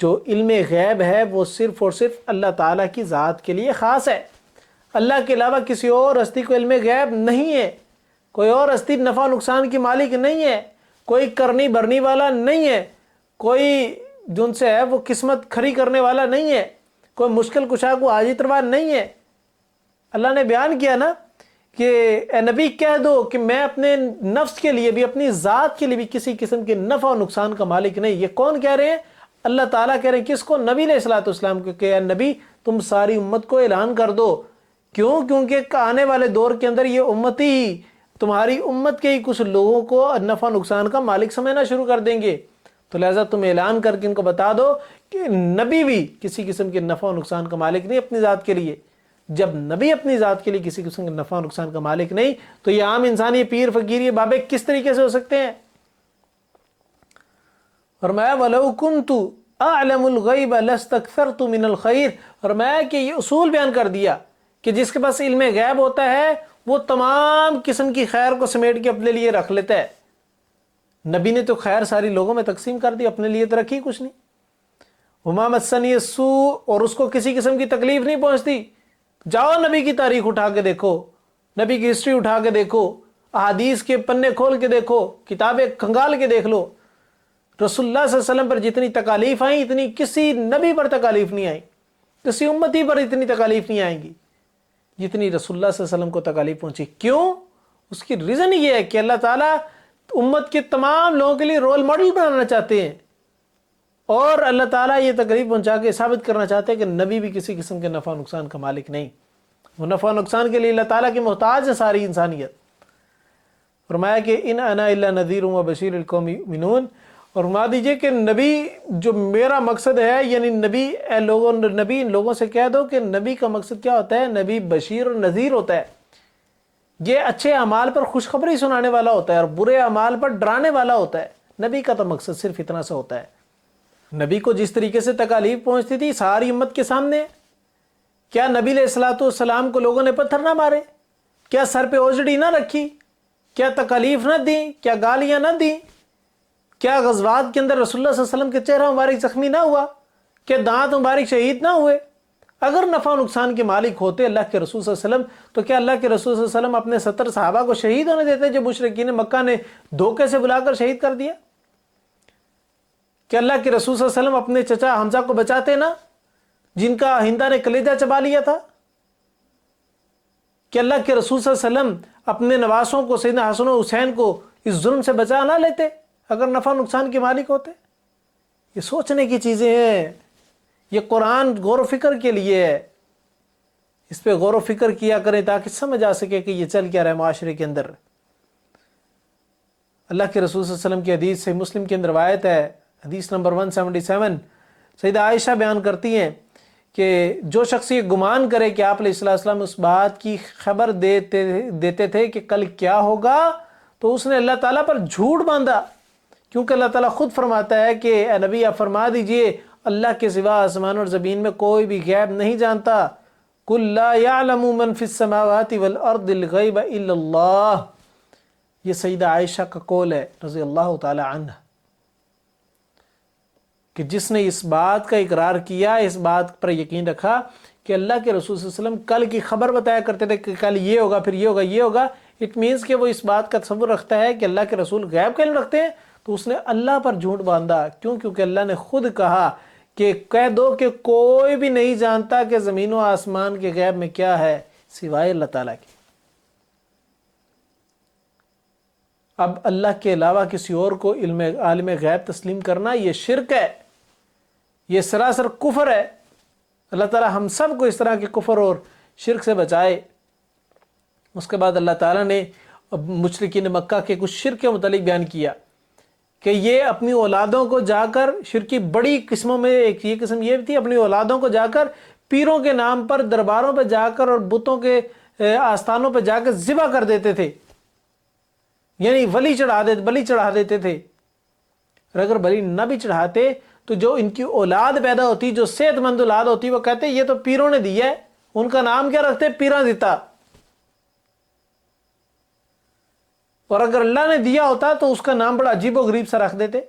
A: جو علم غیب ہے وہ صرف اور صرف اللہ تعالیٰ کی ذات کے لیے خاص ہے، اللہ کے علاوہ کسی اور ہستی کو علم غیب نہیں ہے، کوئی اور ہستی نفع و نقصان کی مالک نہیں ہے، کوئی کرنی بھرنی والا نہیں ہے، کوئی جن سے ہے وہ قسمت کھڑی کرنے والا نہیں ہے، کوئی مشکل کشا کو حاجت روا نہیں ہے۔ اللہ نے بیان کیا نا کہ اے نبی کہہ دو کہ میں اپنے نفس کے لیے بھی، اپنی ذات کے لیے بھی کسی قسم کے نفع و نقصان کا مالک نہیں۔ یہ کون کہہ رہے ہیں؟ اللہ تعالیٰ کہہ رہے ہیں۔ کس کو؟ نبی علیہ الصلوۃ والسلام کو کہ اے نبی تم ساری امت کو اعلان کر دو۔ کیوں؟ کیونکہ آنے والے دور کے اندر یہ امتی ہی، تمہاری امت کے ہی کچھ لوگوں کو نفع نقصان کا مالک سمجھنا شروع کر دیں گے، تو لہٰذا تم اعلان کر کے ان کو بتا دو کہ نبی بھی کسی قسم کے نفع و نقصان کا مالک نہیں اپنی ذات کے لیے۔ جب نبی اپنی ذات کے لیے کسی قسم کے نفع و نقصان کا مالک نہیں تو یہ عام انسان، یہ پیر فقیر، یہ بابے کس طریقے سے ہو سکتے ہیں؟ فرمایا وَلَوْ كُنْتُ أَعْلَمُ الْغَيْبَ لَاسْتَكْثَرْتُ مِنَ الْخَيْرِ۔ فرمایا کہ یہ اصول بیان کر دیا کہ جس کے پاس علم غیب ہوتا ہے وہ تمام قسم کی خیر کو سمیٹ کے اپنے لیے رکھ لیتا ہے۔ نبی نے تو خیر ساری لوگوں میں تقسیم کر دی، اپنے لیے تو رکھی کچھ نہیں۔ وَمَا مَسَّنِيَ السُّوءُ، اور اس کو کسی قسم کی تکلیف نہیں پہنچتی۔ جاؤ نبی کی تاریخ اٹھا کے دیکھو، نبی کی ہسٹری اٹھا کے دیکھو، احادیث کے پنے کھول کے دیکھو، کتابیں کھنگال کے دیکھ لو، رسول اللہ صلی اللہ علیہ وسلم پر جتنی تکالیف آئیں اتنی کسی نبی پر تکالیف نہیں آئیں، کسی امتی پر اتنی تکالیف نہیں آئیں گی جتنی رسول اللہ صلی اللہ علیہ وسلم کو تکالیف پہنچی۔ کیوں؟ اس کی ریزن یہ ہے کہ اللہ تعالیٰ امت کے تمام لوگوں کے لیے رول ماڈل بنانا چاہتے ہیں، اور اللہ تعالیٰ یہ تکلیف پہنچا کے ثابت کرنا چاہتے ہیں کہ نبی بھی کسی قسم کے نفع و نقصان کا مالک نہیں، وہ نفع و نقصان کے لیے اللہ تعالیٰ کی محتاج ہے ساری انسانیت۔ فرمایا کہ ان انا الا نذیر و بشیر القوم یؤمنون، اور فرما دیجئے کہ نبی جو میرا مقصد ہے، یعنی نبی اے لوگوں، نبی ان لوگوں سے کہہ دو کہ نبی کا مقصد کیا ہوتا ہے؟ نبی بشیر اور نذیر ہوتا ہے، یہ اچھے اعمال پر خوشخبری سنانے والا ہوتا ہے اور برے اعمال پر ڈرانے والا ہوتا ہے۔ نبی کا تو مقصد صرف اتنا سا ہوتا ہے۔ نبی کو جس طریقے سے تکالیف پہنچتی تھی ساری امت کے سامنے، کیا نبی علیہ الصلوۃ والسلام کو لوگوں نے پتھر نہ مارے؟ کیا سر پہ اوجڑی نہ رکھی؟ کیا تکالیف نہ دیں؟ کیا گالیاں نہ دیں؟ کیا غزوات کے اندر رسول اللہ صلی اللہ علیہ وسلم کے چہرہ مبارک زخمی نہ ہوا؟ کیا دانت مبارک شہید نہ ہوئے؟ اگر نفع و نقصان کے مالک ہوتے اللہ کے رسول صلی اللہ علیہ وسلم تو کیا اللہ کے رسول صلی اللہ علیہ وسلم اپنے 70 صحابہ کو شہید ہونے دیتے جو مشرکین مکہ نے دھوکے سے بلا کر شہید کر دیا؟ کہ اللہ کے رسول صلی اللہ علیہ وسلم اپنے چچا حمزہ کو بچاتے نا، جن کا ہندا نے کلیجہ چبا لیا تھا؟ کہ اللہ کے رسول صلی اللہ علیہ وسلم اپنے نواسوں کو، سیدنا حسن و حسین کو اس ظلم سے بچا نہ لیتے اگر نفع نقصان کے مالک ہوتے؟ یہ سوچنے کی چیزیں ہیں، یہ قرآن غور و فکر کے لیے ہے، اس پہ غور و فکر کیا کریں تاکہ سمجھ آ سکے کہ یہ چل کیا رہا ہے معاشرے کے اندر۔ اللہ کے رسول صلی اللہ علیہ وسلم کی حدیث صحیح مسلم کے اندر روایت ہے، حدیث نمبر 177، سیدہ عائشہ بیان کرتی ہیں کہ جو شخص یہ گمان کرے کہ آپ علیہ السلام اس بات کی خبر دیتے تھے کہ کل کیا ہوگا تو اس نے اللہ تعالیٰ پر جھوٹ باندھا، کیونکہ اللہ تعالیٰ خود فرماتا ہے کہ اے نبی آپ فرما دیجئے اللہ کے سوا آسمان اور زمین میں کوئی بھی غیب نہیں جانتا، قُلْ لَا يَعْلَمُ مَنْ فِي السَّمَاوَاتِ وَالْأَرْضِ الْغَيْبَ إِلَّا اللَّهُ۔ یہ سیدہ عائشہ کا قول ہے رضی اللہ تعالی عنہ، کہ جس نے اس بات کا اقرار کیا، اس بات پر یقین رکھا کہ اللہ کے رسول صلی اللہ علیہ وسلم کل کی خبر بتایا کرتے تھے کہ کل یہ ہوگا، پھر یہ ہوگا، یہ ہوگا، اٹ مینس کہ وہ اس بات کا تصور رکھتا ہے کہ اللہ کے رسول غیب کا علم رکھتے ہیں، تو اس نے اللہ پر جھوٹ باندھا. کیوں؟ کیونکہ اللہ نے خود کہا کہ کہہ دو کہ کوئی بھی نہیں جانتا کہ زمین و آسمان کے غیب میں کیا ہے سوائے اللہ تعالیٰ کے. اب اللہ کے علاوہ کسی اور کو عالم غیب تسلیم کرنا یہ شرک ہے، یہ سراسر کفر ہے. اللہ تعالیٰ ہم سب کو اس طرح کے کفر اور شرک سے بچائے. اس کے بعد اللہ تعالیٰ نے مشرکین مکہ کے کچھ شرک کے متعلق بیان کیا کہ یہ اپنی اولادوں کو جا کر، شرک کی بڑی قسموں میں ایک یہ قسم یہ تھی، اپنی اولادوں کو جا کر پیروں کے نام پر درباروں پہ جا کر اور بتوں کے آستانوں پہ جا کر ذبح کر دیتے تھے، یعنی بلی چڑھا دیتے تھے. اور اگر بلی نہ بھی چڑھاتے تو جو ان کی اولاد پیدا ہوتی، جو صحت مند اولاد ہوتی، وہ کہتے یہ تو پیروں نے دی ہے. ان کا نام کیا رکھتے؟ پیراں دیتا. اور اگر اللہ نے دیا ہوتا تو اس کا نام بڑا عجیب و غریب سا رکھ دیتے.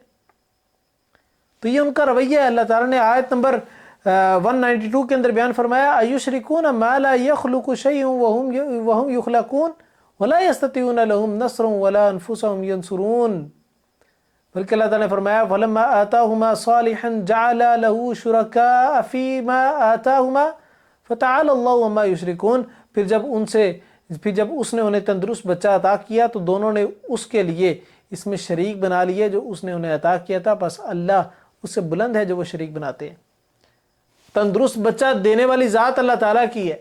A: تو یہ ان کا رویہ ہے. اللہ تعالیٰ نے آیت نمبر 192 کے اندر بیان فرمایا اَيُشْرِكُونَ مَا لَا يَخْلُقُ شَيْءٌ وَهُمْ يُخْلَقُونَ وَلَا يَسْتَطِيعُونَ لَهُمْ نَصْرًا وَلَا أَنفُسَهُمْ يَنْصُرُونَ. بلکہ اللہ تعالیٰ نے فرمایا فَلَمَّا آتَاهُمَا صَالِحًا جَعَلَ لَهُ شُرَكَاءَ فِي مَا آتَاهُمَا فَتَعَالَى اللَّهُ عَمَّا يُشْرِكُونَ. پھر جب اس نے انہیں تندرست بچہ عطا کیا تو دونوں نے اس کے لیے اس میں شریک بنا لیے جو اس نے انہیں عطا کیا تھا. بس اللہ اس سے بلند ہے جو وہ شریک بناتے ہیں. تندرست بچہ دینے والی ذات اللہ تعالیٰ کی ہے،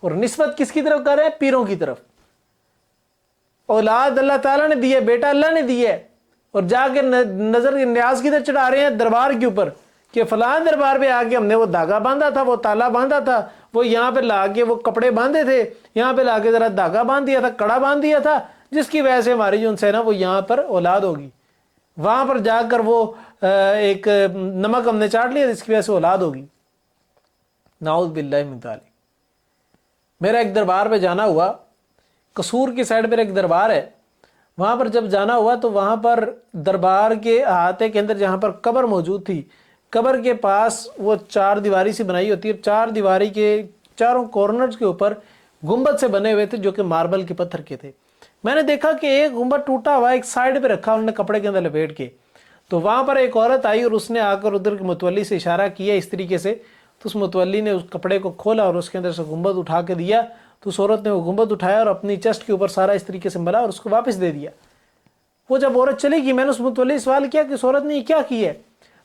A: اور نسبت کس کی طرف کر رہے ہیں؟ پیروں کی طرف. اولاد اللہ تعالیٰ نے دی ہے، بیٹا اللہ نے دی ہے، اور جا کے نظر نیاز کی طرف چڑھا رہے ہیں دربار کے اوپر کہ فلاں دربار پہ آ کے ہم نے وہ دھاگا باندھا تھا، وہ تالا باندھا تھا، وہ یہاں پہ لا کے وہ کپڑے باندھے تھے، یہاں پہ لا کے ذرا دھاگا باندھ دیا تھا، کڑا باندھ دیا تھا، جس کی وجہ سے ہماری جو ان سے نا وہ یہاں پر اولاد ہوگی. وہاں پر جا کر وہ ایک نمک ہم نے چاٹ لیا جس کی وجہ سے اولاد ہوگی. نعوذ باللہ من ذالک. میرا ایک دربار پہ جانا ہوا، قصور کی سائڈ پر ایک دربار ہے، وہاں پر جب جانا ہوا تو وہاں پر دربار کے احاطے کے اندر جہاں پر قبر موجود تھی، قبر کے پاس وہ 4 دیواری سی بنائی ہوتی ہے، 4 دیواری کے چاروں کارنرز کے اوپر گنبد سے بنے ہوئے تھے جو کہ ماربل کے پتھر کے تھے. میں نے دیکھا کہ ایک گنبد ٹوٹا ہوا ایک سائڈ پہ رکھا انہوں نے کپڑے کے اندر لپیٹ کے. تو وہاں پر ایک عورت آئی اور اس نے آ کر ادھر کے متولی سے اشارہ کیا اس طریقے سے. تو اس متولی نے اس کپڑے کو کھولا اور اس کے اندر سے گنبد اٹھا کے دیا. تو اس عورت نے وہ گنبد اٹھایا اور اپنی چیسٹ کے اوپر سارا اس طریقے سے ملا اور اس کو واپس دے دیا. وہ جب عورت چلی گئی میں نے اس متولی سے سوال کیا کہ اس عورت نے یہ کیا کی ہے؟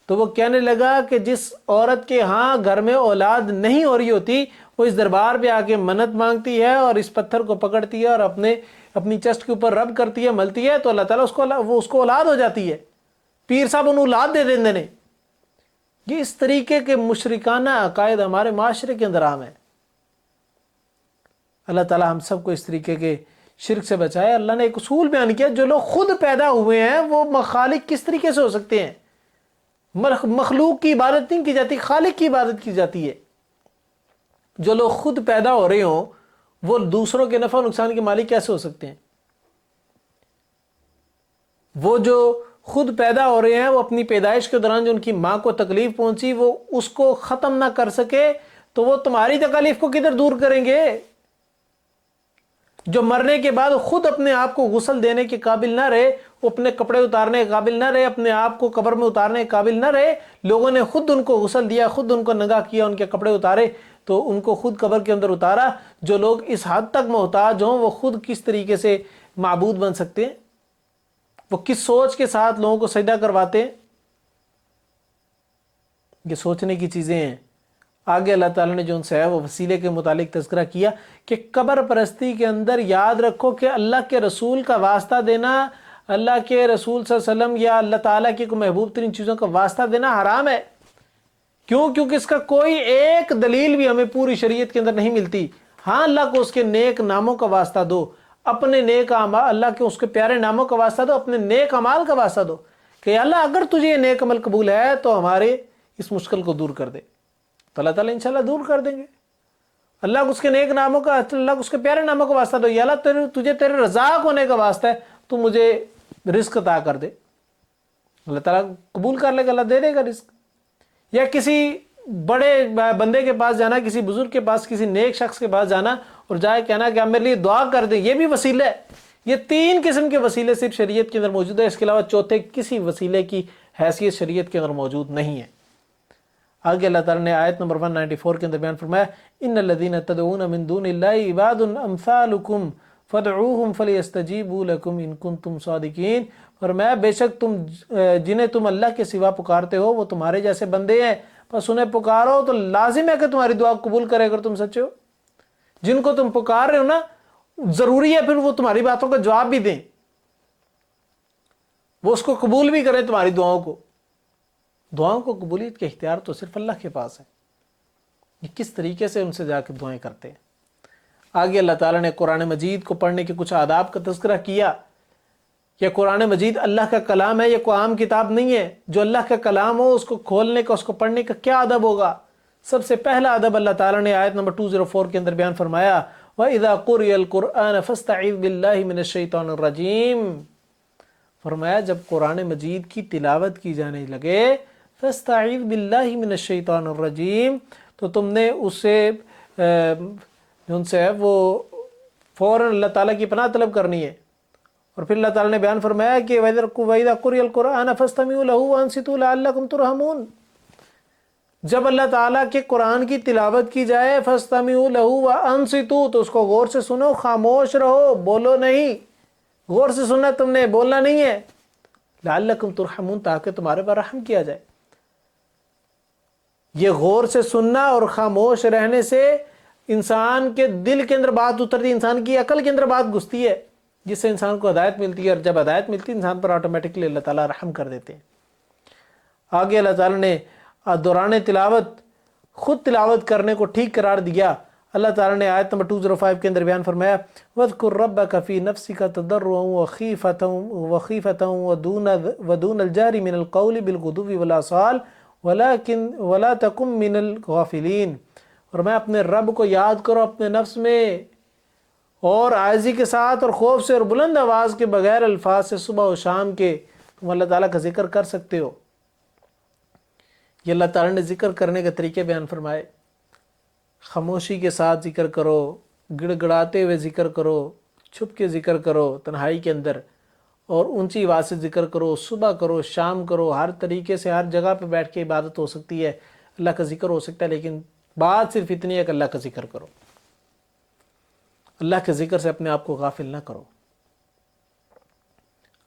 A: تو وہ کہنے لگا کہ جس عورت کے ہاں گھر میں اولاد نہیں ہو رہی ہوتی وہ اس دربار پہ آ کے منت مانگتی ہے اور اس پتھر کو پکڑتی ہے اور اپنی چیسٹ کے اوپر رب کرتی ہے، ملتی ہے، تو اللہ تعالیٰ اس کو اولاد ہو جاتی ہے. پیر صاحب انہوں اولاد دے دیندے نے. یہ اس طریقے کے مشرکانہ عقائد ہمارے معاشرے کے اندر عام ہیں. اللہ تعالیٰ ہم سب کو اس طریقے کے شرک سے بچائے. اللہ نے ایک اصول بیان کیا، جو لوگ خود پیدا ہوئے ہیں وہ مخالق کس طریقے سے ہو سکتے ہیں؟ مخلوق کی عبادت نہیں کی جاتی، خالق کی عبادت کی جاتی ہے. جو لوگ خود پیدا ہو رہے ہوں وہ دوسروں کے نفع و نقصان کے مالک کیسے ہو سکتے ہیں؟ وہ جو خود پیدا ہو رہے ہیں وہ اپنی پیدائش کے دوران جو ان کی ماں کو تکلیف پہنچی وہ اس کو ختم نہ کر سکے تو وہ تمہاری تکلیف کو کدھر دور کریں گے؟ جو مرنے کے بعد خود اپنے آپ کو غسل دینے کے قابل نہ رہے، وہ اپنے کپڑے اتارنے کے قابل نہ رہے، اپنے آپ کو قبر میں اتارنے کے قابل نہ رہے، لوگوں نے خود ان کو غسل دیا، خود ان کو ننگا کیا، ان کے کپڑے اتارے تو ان کو خود قبر کے اندر اتارا. جو لوگ اس حد تک محتاج ہوں وہ خود کس طریقے سے معبود بن سکتے ہیں؟ وہ کس سوچ کے ساتھ لوگوں کو سجدہ کرواتے ہیں؟ یہ سوچنے کی چیزیں ہیں. آگے اللہ تعالیٰ نے جو ان سے ہے وہ وسیلے کے متعلق تذکرہ کیا کہ قبر پرستی کے اندر یاد رکھو کہ اللہ کے رسول کا واسطہ دینا، اللہ کے رسول صلی اللہ علیہ وسلم یا اللہ تعالیٰ کی کوئی محبوب ترین چیزوں کا واسطہ دینا حرام ہے. کیوں؟ کیونکہ اس کا کوئی ایک دلیل بھی ہمیں پوری شریعت کے اندر نہیں ملتی. ہاں اللہ کو اس کے نیک ناموں کا واسطہ دو، اپنے نیک اعمال، اللہ کے اس کے پیارے ناموں کا واسطہ دو، اپنے نیک اعمال کا واسطہ دو کہ اللہ اگر تجھے یہ نیک عمل قبول ہے تو ہمارے اس مشکل کو دور کر دے. تو اللہ تعالیٰ انشاءاللہ دور کر دیں گے. اللہ کو اس کے نیک ناموں کا، اللہ کو اس کے پیارے ناموں کا واسطہ دو. یا اللہ تجھے تیرے رضاق ہونے کا واسطہ ہے تو مجھے رزق عطا کر دے. اللہ تعالیٰ قبول کر لے گا، اللہ دے دے گا رزق. یا کسی بڑے بندے کے پاس جانا، کسی بزرگ کے پاس، کسی نیک شخص کے پاس جانا اور جائے کہنا کہ آپ میرے لیے دعا کر دیں، یہ بھی وسیلہ ہے. یہ 3 قسم کے وسیلے صرف شریعت کے اندر موجود ہے، اس کے علاوہ چوتھے کسی وسیلے کی حیثیت شریعت کے اندر موجود نہیں ہے۔ آگے اللہ تعالیٰ نے آیت نمبر 194 کے اندر بیان فرمایا ان الذین تدعون من دون اللہ عباد امثالکم فادعوہم فلیستجیبوا لکم ان کنتم صادقین۔ فرمایا بے شک تم جنہیں تم اللہ کے سوا پکارتے ہو وہ تمہارے جیسے بندے ہیں، بس انہیں پکارو تو لازم ہے کہ تمہاری دعا قبول کرے اگر تم سچے ہو۔ جن کو تم پکار رہے ہو نا، ضروری ہے پھر وہ تمہاری باتوں کا جواب بھی دیں، وہ اس کو قبول بھی کریں تمہاری دعاؤں کو۔ دعاؤں کو قبولیت کے اختیار تو صرف اللہ کے پاس ہے، یہ کس طریقے سے ان سے جا کے دعائیں کرتے ہیں۔ آگے اللہ تعالیٰ نے قرآن مجید کو پڑھنے کے کچھ آداب کا تذکرہ کیا کہ قرآن مجید اللہ کا کلام ہے، یہ کوئی عام کتاب نہیں ہے۔ جو اللہ کا کلام ہو اس کو کھولنے کا، اس کو پڑھنے کا کیا ادب ہوگا؟ سب سے پہلا ادب اللہ تعالیٰ نے آیت نمبر 204 کے اندر بیان فرمایا وَإِذَا قُرِئَ الْقُرْآنَ فَاسْتَعِذْ بِاللَّهِ مِنَ الشَّيْطَانِ الرَّجِيمِ۔ فرمایا جب قرآن مجید کی تلاوت کی جانے لگے فَاسْتَعِذْ بِاللَّهِ مِنَ الشَّيْطَانِ الرَّجِيمِ، تو تم نے اس سے جن سے ہے وہ فوراً اللہ تعالیٰ کی پناہ طلب کرنی ہے۔ اور پھر اللہ تعالیٰ نے بیان فرمایا کہ وَإِذَا قُرِئَ الْقُرْآنَ فَاسْتَمِعُوا لَهُ وَأَنصِتُوا لَعَلَّكُمْ تُرْحَمُونَ۔ جب اللہ تعالیٰ کے قرآن کی تلاوت کی جائے فَاسْتَمِعُوا لَهُ وَأَنصِتُوا، تو اس کو غور سے سنو، خاموش رہو، بولو نہیں۔ غور سے سننا تم نے، بولنا نہیں ہے۔ لَعَلَّكُمْ تُرْحَمُونَ، تاکہ تمہارے پر رحم کیا جائے۔ یہ غور سے سننا اور خاموش رہنے سے انسان کے دل کے اندر بات اترتی ہے، انسان کی عقل کے اندر بات گھستی ہے، جس سے انسان کو ہدایت ملتی ہے، اور جب ہدایت ملتی ہے انسان پر آٹومیٹکلی اللہ تعالیٰ رحم کر دیتے ہیں۔ آگے اللہ تعالیٰ نے دوران تلاوت خود تلاوت کرنے کو ٹھیک قرار دیا۔ اللہ تعالیٰ نے آیت نمبر 205 کے اندر بیان فرمایا وَاذْكُرْ رَبَّكَ فِي نَفْسِكَ تَضَرُّعًا وَخِيفَةً وَدُونَ الْجَهْرِ مِنَ الْقَوْلِ بِالْغُدُوِّ وَالْآصَالِ وَلَا تَكُن مِّنَ الْغَافِلِينَ۔ اور میں اپنے رب کو یاد کرو اپنے نفس میں، اور عاجزی کے ساتھ اور خوف سے اور بلند آواز کے بغیر الفاظ سے صبح و شام کے تم اللہ تعالیٰ کا ذکر کر سکتے ہو۔ یہ اللہ تعالیٰ نے ذکر کرنے کے طریقے بیان فرمائے۔ خاموشی کے ساتھ ذکر کرو، گڑ گڑاتے ہوئے ذکر کرو، چھپ کے ذکر کرو تنہائی کے اندر، اور اونچی آواز سے ذکر کرو، صبح کرو، شام کرو، ہر طریقے سے ہر جگہ پہ بیٹھ کے عبادت ہو سکتی ہے، اللہ کا ذکر ہو سکتا ہے، لیکن بات صرف اتنی ہے کہ اللہ کا ذکر کرو۔ اللہ کے ذکر سے اپنے آپ کو غافل نہ کرو۔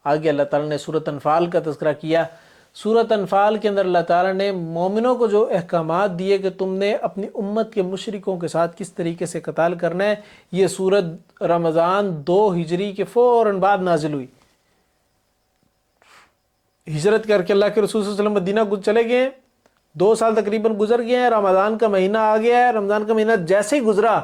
A: آگے اللہ تعالیٰ نے سورۃ انفال کا تذکرہ کیا۔ سورۃ انفال کے اندر اللہ تعالیٰ نے مومنوں کو جو احکامات دیے کہ تم نے اپنی امت کے مشرکوں کے ساتھ کس طریقے سے قتال کرنا ہے، یہ سورۃ رمضان 2 ہجری کے فوراً بعد نازل ہوئی۔ ہجرت کر کے اللہ کے رسول صلی اللہ علیہ وسلم مدینہ چلے گئے ہیں، 2 سال تقریباً گزر گئے ہیں، رمضان کا مہینہ آ گیا ہے۔ رمضان کا مہینہ جیسے ہی گزرا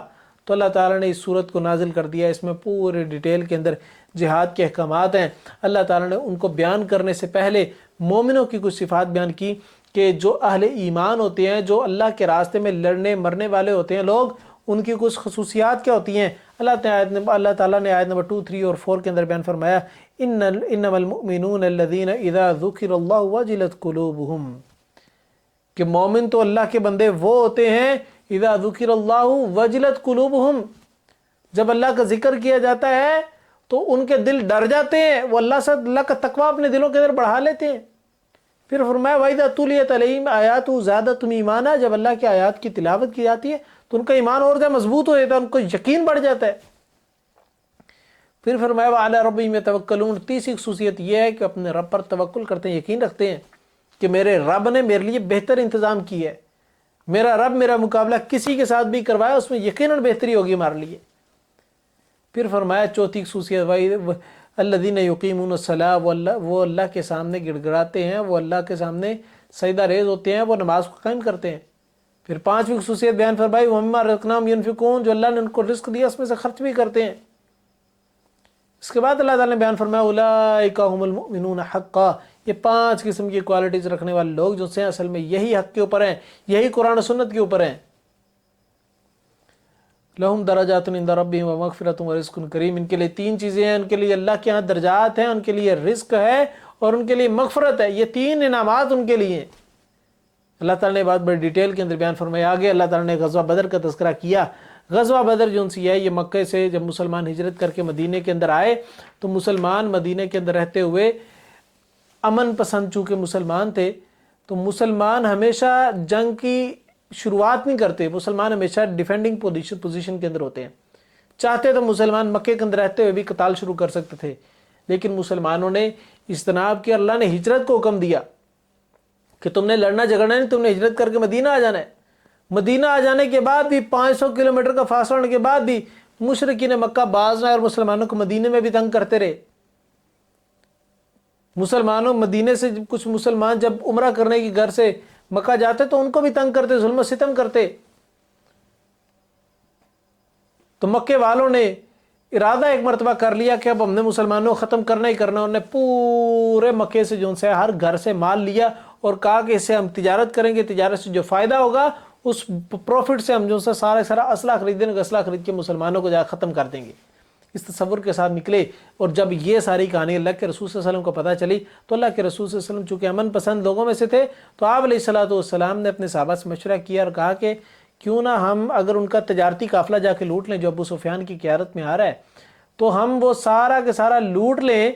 A: تو اللہ تعالیٰ نے اس سورت کو نازل کر دیا۔ اس میں پورے ڈیٹیل کے اندر جہاد کے احکامات ہیں۔ اللہ تعالیٰ نے ان کو بیان کرنے سے پہلے مومنوں کی کچھ صفات بیان کی کہ جو اہل ایمان ہوتے ہیں، جو اللہ کے راستے میں لڑنے مرنے والے ہوتے ہیں لوگ، ان کی کچھ خصوصیات کیا ہوتی ہیں۔ اللہ تعالیٰ نے آیت نمبر 2، 3 اور 4 کے اندر بیان فرمایا انما المؤمنون الذین اذا ذکر اللہ وجلت قلوبہم، کہ مومن تو اللہ کے بندے وہ ہوتے ہیں اذا ذکر اللہ وجلت قلوبہم، جب اللہ کا ذکر کیا جاتا ہے تو ان کے دل ڈر جاتے ہیں، وہ اللہ کا تقویٰ اپنے دلوں کے اندر بڑھا لیتے ہیں۔ پھر فرمایا وَإِذَا تُلِيَتْ عَلَيْهِمْ آيَاتُهُ زَادَتْهُمْ ایمانا، جب اللہ کی آیات کی تلاوت کی جاتی ہے تو ان کا ایمان اور زیادہ مضبوط ہو جاتا ہے، ان کو یقین بڑھ جاتا ہے۔ پھر فرمایا وَعَلَىٰ رَبِّهِمْ يَتَوَكَّلُونَ، تیسری خصوصیت یہ ہے کہ اپنے رب پر توکل کرتے ہیں، یقین رکھتے ہیں کہ میرے رب نے میرے لیے بہتر انتظام کیا ہے، میرا رب میرا مقابلہ کسی کے ساتھ بھی کروایا اس میں یقیناً بہتری ہوگی ہمارے لیے۔ پھر فرمایا چوتھی خصوصیت الذین یقیمون الصلاۃ، وہ اللہ کے سامنے گڑ گڑاتے ہیں، وہ اللہ کے سامنے سجدہ ریز ہوتے ہیں، وہ نماز کو قائم کرتے ہیں۔ پھر پانچویں خصوصیت بیان فرمائی وَمِمَّا رَزَقْنَاهُمْ يُنْفِقُونَ، جو اللہ نے ان کو رزق دیا اس میں سے خرچ بھی کرتے ہیں۔ اس کے بعد اللہ تعالیٰ نے بیان فرمایا اولئک هم المؤمنون حقا، یہ 5 قسم کی کوالٹیز رکھنے والے لوگ جو سے اصل میں یہی حق کے اوپر ہیں، یہی قرآن و سنت کے اوپر ہیں۔ لہم درجات عند ربہم ومغفرۃ ورزق کریم، ان کے لیے 3 چیزیں ہیں، ان کے لیے اللہ کے ہاں درجات ہیں، ان کے لیے رزق ہے اور ان کے لیے مغفرت ہے، یہ 3 انعامات ان کے لیے ہیں۔ اللہ تعالیٰ نے بات بڑی ڈیٹیل کے اندر بیان فرمایا۔ آگے اللہ تعالیٰ نے غزوہ بدر کا تذکرہ کیا۔ غزوہ بدر جو سی ہے یہ مکے سے جب مسلمان ہجرت کر کے مدینے کے اندر آئے تو مسلمان مدینے کے اندر رہتے ہوئے امن پسند چونکہ مسلمان تھے تو مسلمان ہمیشہ جنگ کی شروعات نہیں کرتے، مسلمان ہمیشہ ڈیفینڈنگ پوزیشن کے اندر ہوتے ہیں۔ چاہتے تو مسلمان مکے کے اندر رہتے ہوئے بھی قتال شروع کر سکتے تھے، لیکن مسلمانوں نے اجتناب کیا، اللہ نے ہجرت کو حکم دیا کہ تم نے لڑنا جھگڑنا نہیں، تم نے ہجرت کر کے مدینہ آ جانا ہے۔ مدینہ آ جانے کے بعد بھی 500 کلومیٹر کا فاصلہ ہونے کے بعد بھی مشرکین مکہ باز نہ اور مسلمانوں کو مدینے میں بھی تنگ کرتے رہے۔ مسلمانوں مدینے سے کچھ مسلمان جب عمرہ کرنے کی گھر سے مکہ جاتے تو ان کو بھی تنگ کرتے، ظلم و ستم کرتے۔ تو مکے والوں نے ارادہ ایک مرتبہ کر لیا کہ اب ہم نے مسلمانوں کو ختم کرنا ہی کرنا۔ انہوں نے پورے مکے سے جو سے ہر گھر سے مال لیا اور کہا کہ اس سے ہم تجارت کریں گے، تجارت سے جو فائدہ ہوگا اس پروفٹ سے ہم جو سے سارا اسلحہ خریدیں گے، اسلحہ خرید کے مسلمانوں کو جا ختم کر دیں گے۔ اس تصور کے ساتھ نکلے، اور جب یہ ساری کہانی اللہ کے رسول صلی اللہ علیہ وسلم کو پتہ چلی تو اللہ کے رسول صلی اللہ علیہ وسلم چونکہ امن پسند لوگوں میں سے تھے تو آپ علیہ السلام نے اپنے صحابہ سے مشورہ کیا اور کہا کہ کیوں نہ ہم اگر ان کا تجارتی قافلہ جا کے لوٹ لیں جو ابو سفیان کی قیادت میں آ رہا ہے، تو ہم وہ سارا کے سارا لوٹ لیں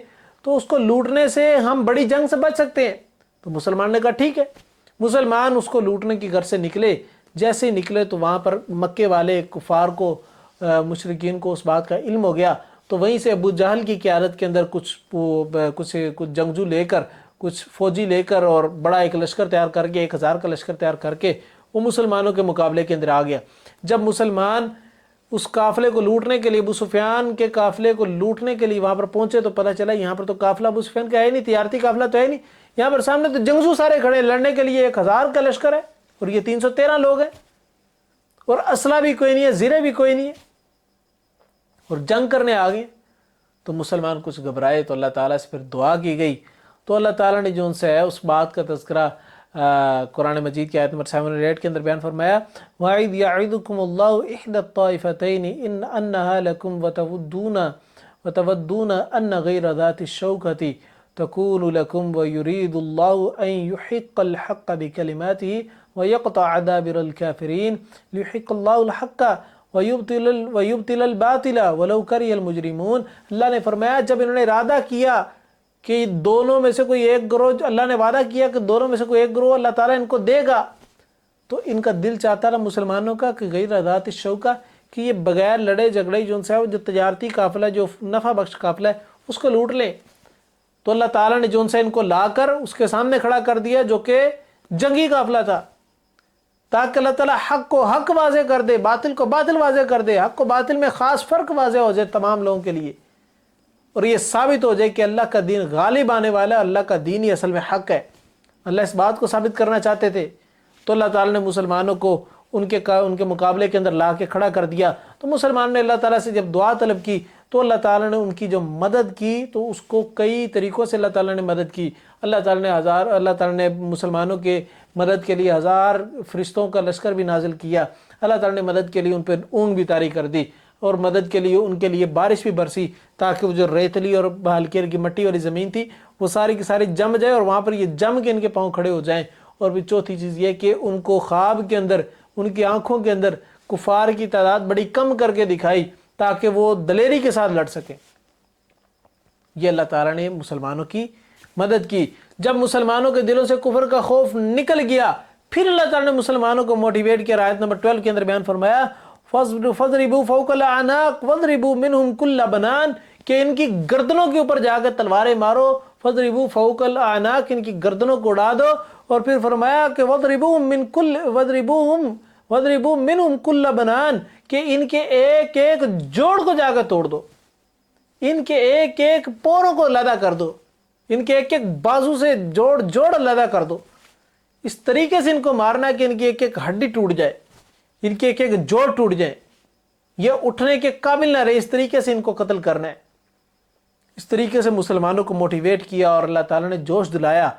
A: تو اس کو لوٹنے سے ہم بڑی جنگ سے بچ سکتے ہیں۔ تو مسلمان نے کہا ٹھیک ہے۔ مسلمان اس کو لوٹنے کی گھر سے نکلے، جیسے ہی نکلے تو وہاں پر مکے والے کفار کو مشرکین کو اس بات کا علم ہو گیا، تو وہیں سے ابو جہل کی قیادت کے اندر کچھ جنگجو لے کر، کچھ فوجی لے کر اور بڑا ایک لشکر تیار کر کے 1000 کا لشکر تیار کر کے وہ مسلمانوں کے مقابلے کے اندر آ گیا۔ جب مسلمان اس قافلے کو لوٹنے کے لیے، ابو سفیان کے قافلے کو لوٹنے کے لیے وہاں پر پہنچے تو پتہ چلا یہاں پر تو قافلہ ابو سفیان کا ہے نہیں، تجارتی قافلہ تو ہے نہیں، یہاں پر سامنے تو جنگجو سارے کھڑے لڑنے کے لیے، 1000 کا لشکر ہے اور یہ 313 لوگ ہیں اور اسلحہ بھی کوئی نہیں ہے، زرے بھی کوئی نہیں ہے اور جنگ کرنے آ گئے۔ تو مسلمان کچھ گھبرائے تو اللہ تعالیٰ سے پھر دعا کی گئی، تو اللہ تعالیٰ نے جو ان سے ہے اس بات کا تذکرہ قرآن مجید کی آیت نمبر 78 کے اندر بیان فرمایا، وَعِذْ يَعِدُكُمُ اللَّهُ إِحْدَى الطَّائِفَتَيْنِ أَنَّهَا لَكُمْ وَتَوَدُّونَ أَنَّ غَيْرَ ذَاتِ الشَّوْكَةِ تَكُونُ لَكُمْ وَيُرِيدُ اللَّهُ أَن يُحِقَّ الْحَقَّ بِكَلِمَاتِهِ وَيَقْطَعَ دَابِرَ الْكَافِرِينَ لِيُحِقَّ اللَّهُ الْحَقَّ وَيُبْطِلَ الْبَاطِلَ وَلَوْ كَرِهَ الْمُجْرِمُونَ۔ اللہ نے فرمایا جب انہوں نے ارادہ کیا کہ دونوں میں سے کوئی ایک گروہ، اللہ نے وعدہ کیا کہ دونوں میں سے کوئی ایک گروہ اللہ تعالیٰ ان کو دے گا، تو ان کا دل چاہتا رہا مسلمانوں کا کہ غیر ذات الشوکہ، کہ یہ بغیر لڑے جھگڑے جو تجارتی قافلہ جو نفع بخش قافلہ ہے اس کو لوٹ لیں۔ تو اللہ تعالیٰ نے جو ان کو لا کر اس کے سامنے کھڑا کر دیا جو کہ جنگی قافلہ تھا، تاکہ اللہ تعالیٰ حق کو حق واضح کر دے، باطل کو باطل واضح کر دے، حق کو باطل میں خاص فرق واضح ہو جائے تمام لوگوں کے لیے، اور یہ ثابت ہو جائے کہ اللہ کا دین غالب آنے والا ہے، اللہ کا دین ہی اصل میں حق ہے۔ اللہ اس بات کو ثابت کرنا چاہتے تھے، تو اللہ تعالیٰ نے مسلمانوں کو ان کے مقابلے کے اندر لا کے کھڑا کر دیا۔ تو مسلمان نے اللہ تعالیٰ سے جب دعا طلب کی تو اللہ تعالیٰ نے ان کی جو مدد کی تو اس کو کئی طریقوں سے اللہ تعالیٰ نے مدد کی۔ اللہ تعالیٰ نے مسلمانوں کے مدد کے لیے 1000 فرشتوں کا لشکر بھی نازل کیا۔ اللہ تعالیٰ نے مدد کے لیے ان پہ اونگ بھی طاری کر دی اور مدد کے لیے ان کے لیے بارش بھی برسی، تاکہ وہ جو ریتلی اور ہلکی ہلکی مٹی والی زمین تھی وہ ساری کی ساری جم جائے اور وہاں پر یہ جم کے ان کے پاؤں کھڑے ہو جائیں۔ اور بھی چوتھی چیز یہ کہ ان کو خواب کے اندر ان کی آنکھوں کے اندر کفار کی تعداد بڑی کم کر کے دکھائی تاکہ وہ دلیری کے ساتھ لڑ سکیں۔ یہ اللہ تعالیٰ نے مسلمانوں کی مدد کی۔ جب مسلمانوں کے دلوں سے کفر کا خوف نکل گیا پھر اللہ تعالیٰ نے مسلمانوں کو موٹیویٹ کیا۔ آیت نمبر 12 کے اندر بیان فرمایا فَضْرِبُوا فَوْقَ الْأَعْنَاقِ وَاضْرِبُوا مِنْهُمْ كُلَّ بَنَانٍ، کہ ان کی گردنوں کے اوپر جا کر تلواریں مارو۔ فَضْرِبُوا فَوْقَ الْأَعْنَاقِ، ان کی گردنوں کو اڑا دو، اور پھر فرمایا کہ وَاضْرِبُوا مِنْهُمْ كُلَّ بَنَانٍ، کہ ان کے ایک ایک جوڑ کو جا کر توڑ دو، ان کے ایک ایک پوروں کو علیحدہ کر دو، ان کے ایک ایک بازو سے جوڑ علیحدہ کر دو۔ اس طریقے سے ان کو مارنا ہے کہ ان کی ایک ایک ہڈی ٹوٹ جائے، ان کے ایک ایک جوڑ ٹوٹ جائیں، یہ اٹھنے کے قابل نہ رہے، اس طریقے سے ان کو قتل کرنا ہے۔ اس طریقے سے مسلمانوں کو موٹیویٹ کیا اور اللہ تعالیٰ نے جوش دلایا۔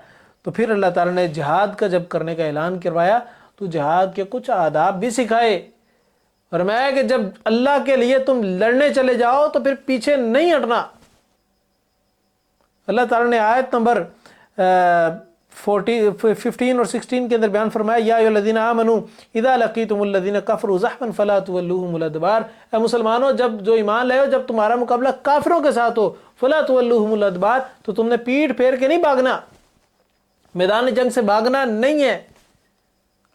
A: تو پھر اللہ تعالیٰ نے جہاد کا جب کرنے کا اعلان کروایا تو جہاد کے کچھ آداب بھی سکھائے، فرمایا کہ جب اللہ کے لیے تم لڑنے چلے جاؤ تو پھر پیچھے نہیں ہٹنا۔ اللہ تعالیٰ نے آیت نمبر 15 اور 16 کے اندر بیان فرمایا یا ایھا آمنو اذا لقیتم الذین کفروا زحفا فلا تولوهم الادبار، اے مسلمانوں جب جو ایمان لائے ہو جب تمہارا مقابلہ کافروں کے ساتھ ہو فلا تولوهم الادبار تو تم نے پیٹھ پھیر کے نہیں بھاگنا، میدان جنگ سے بھاگنا نہیں ہے۔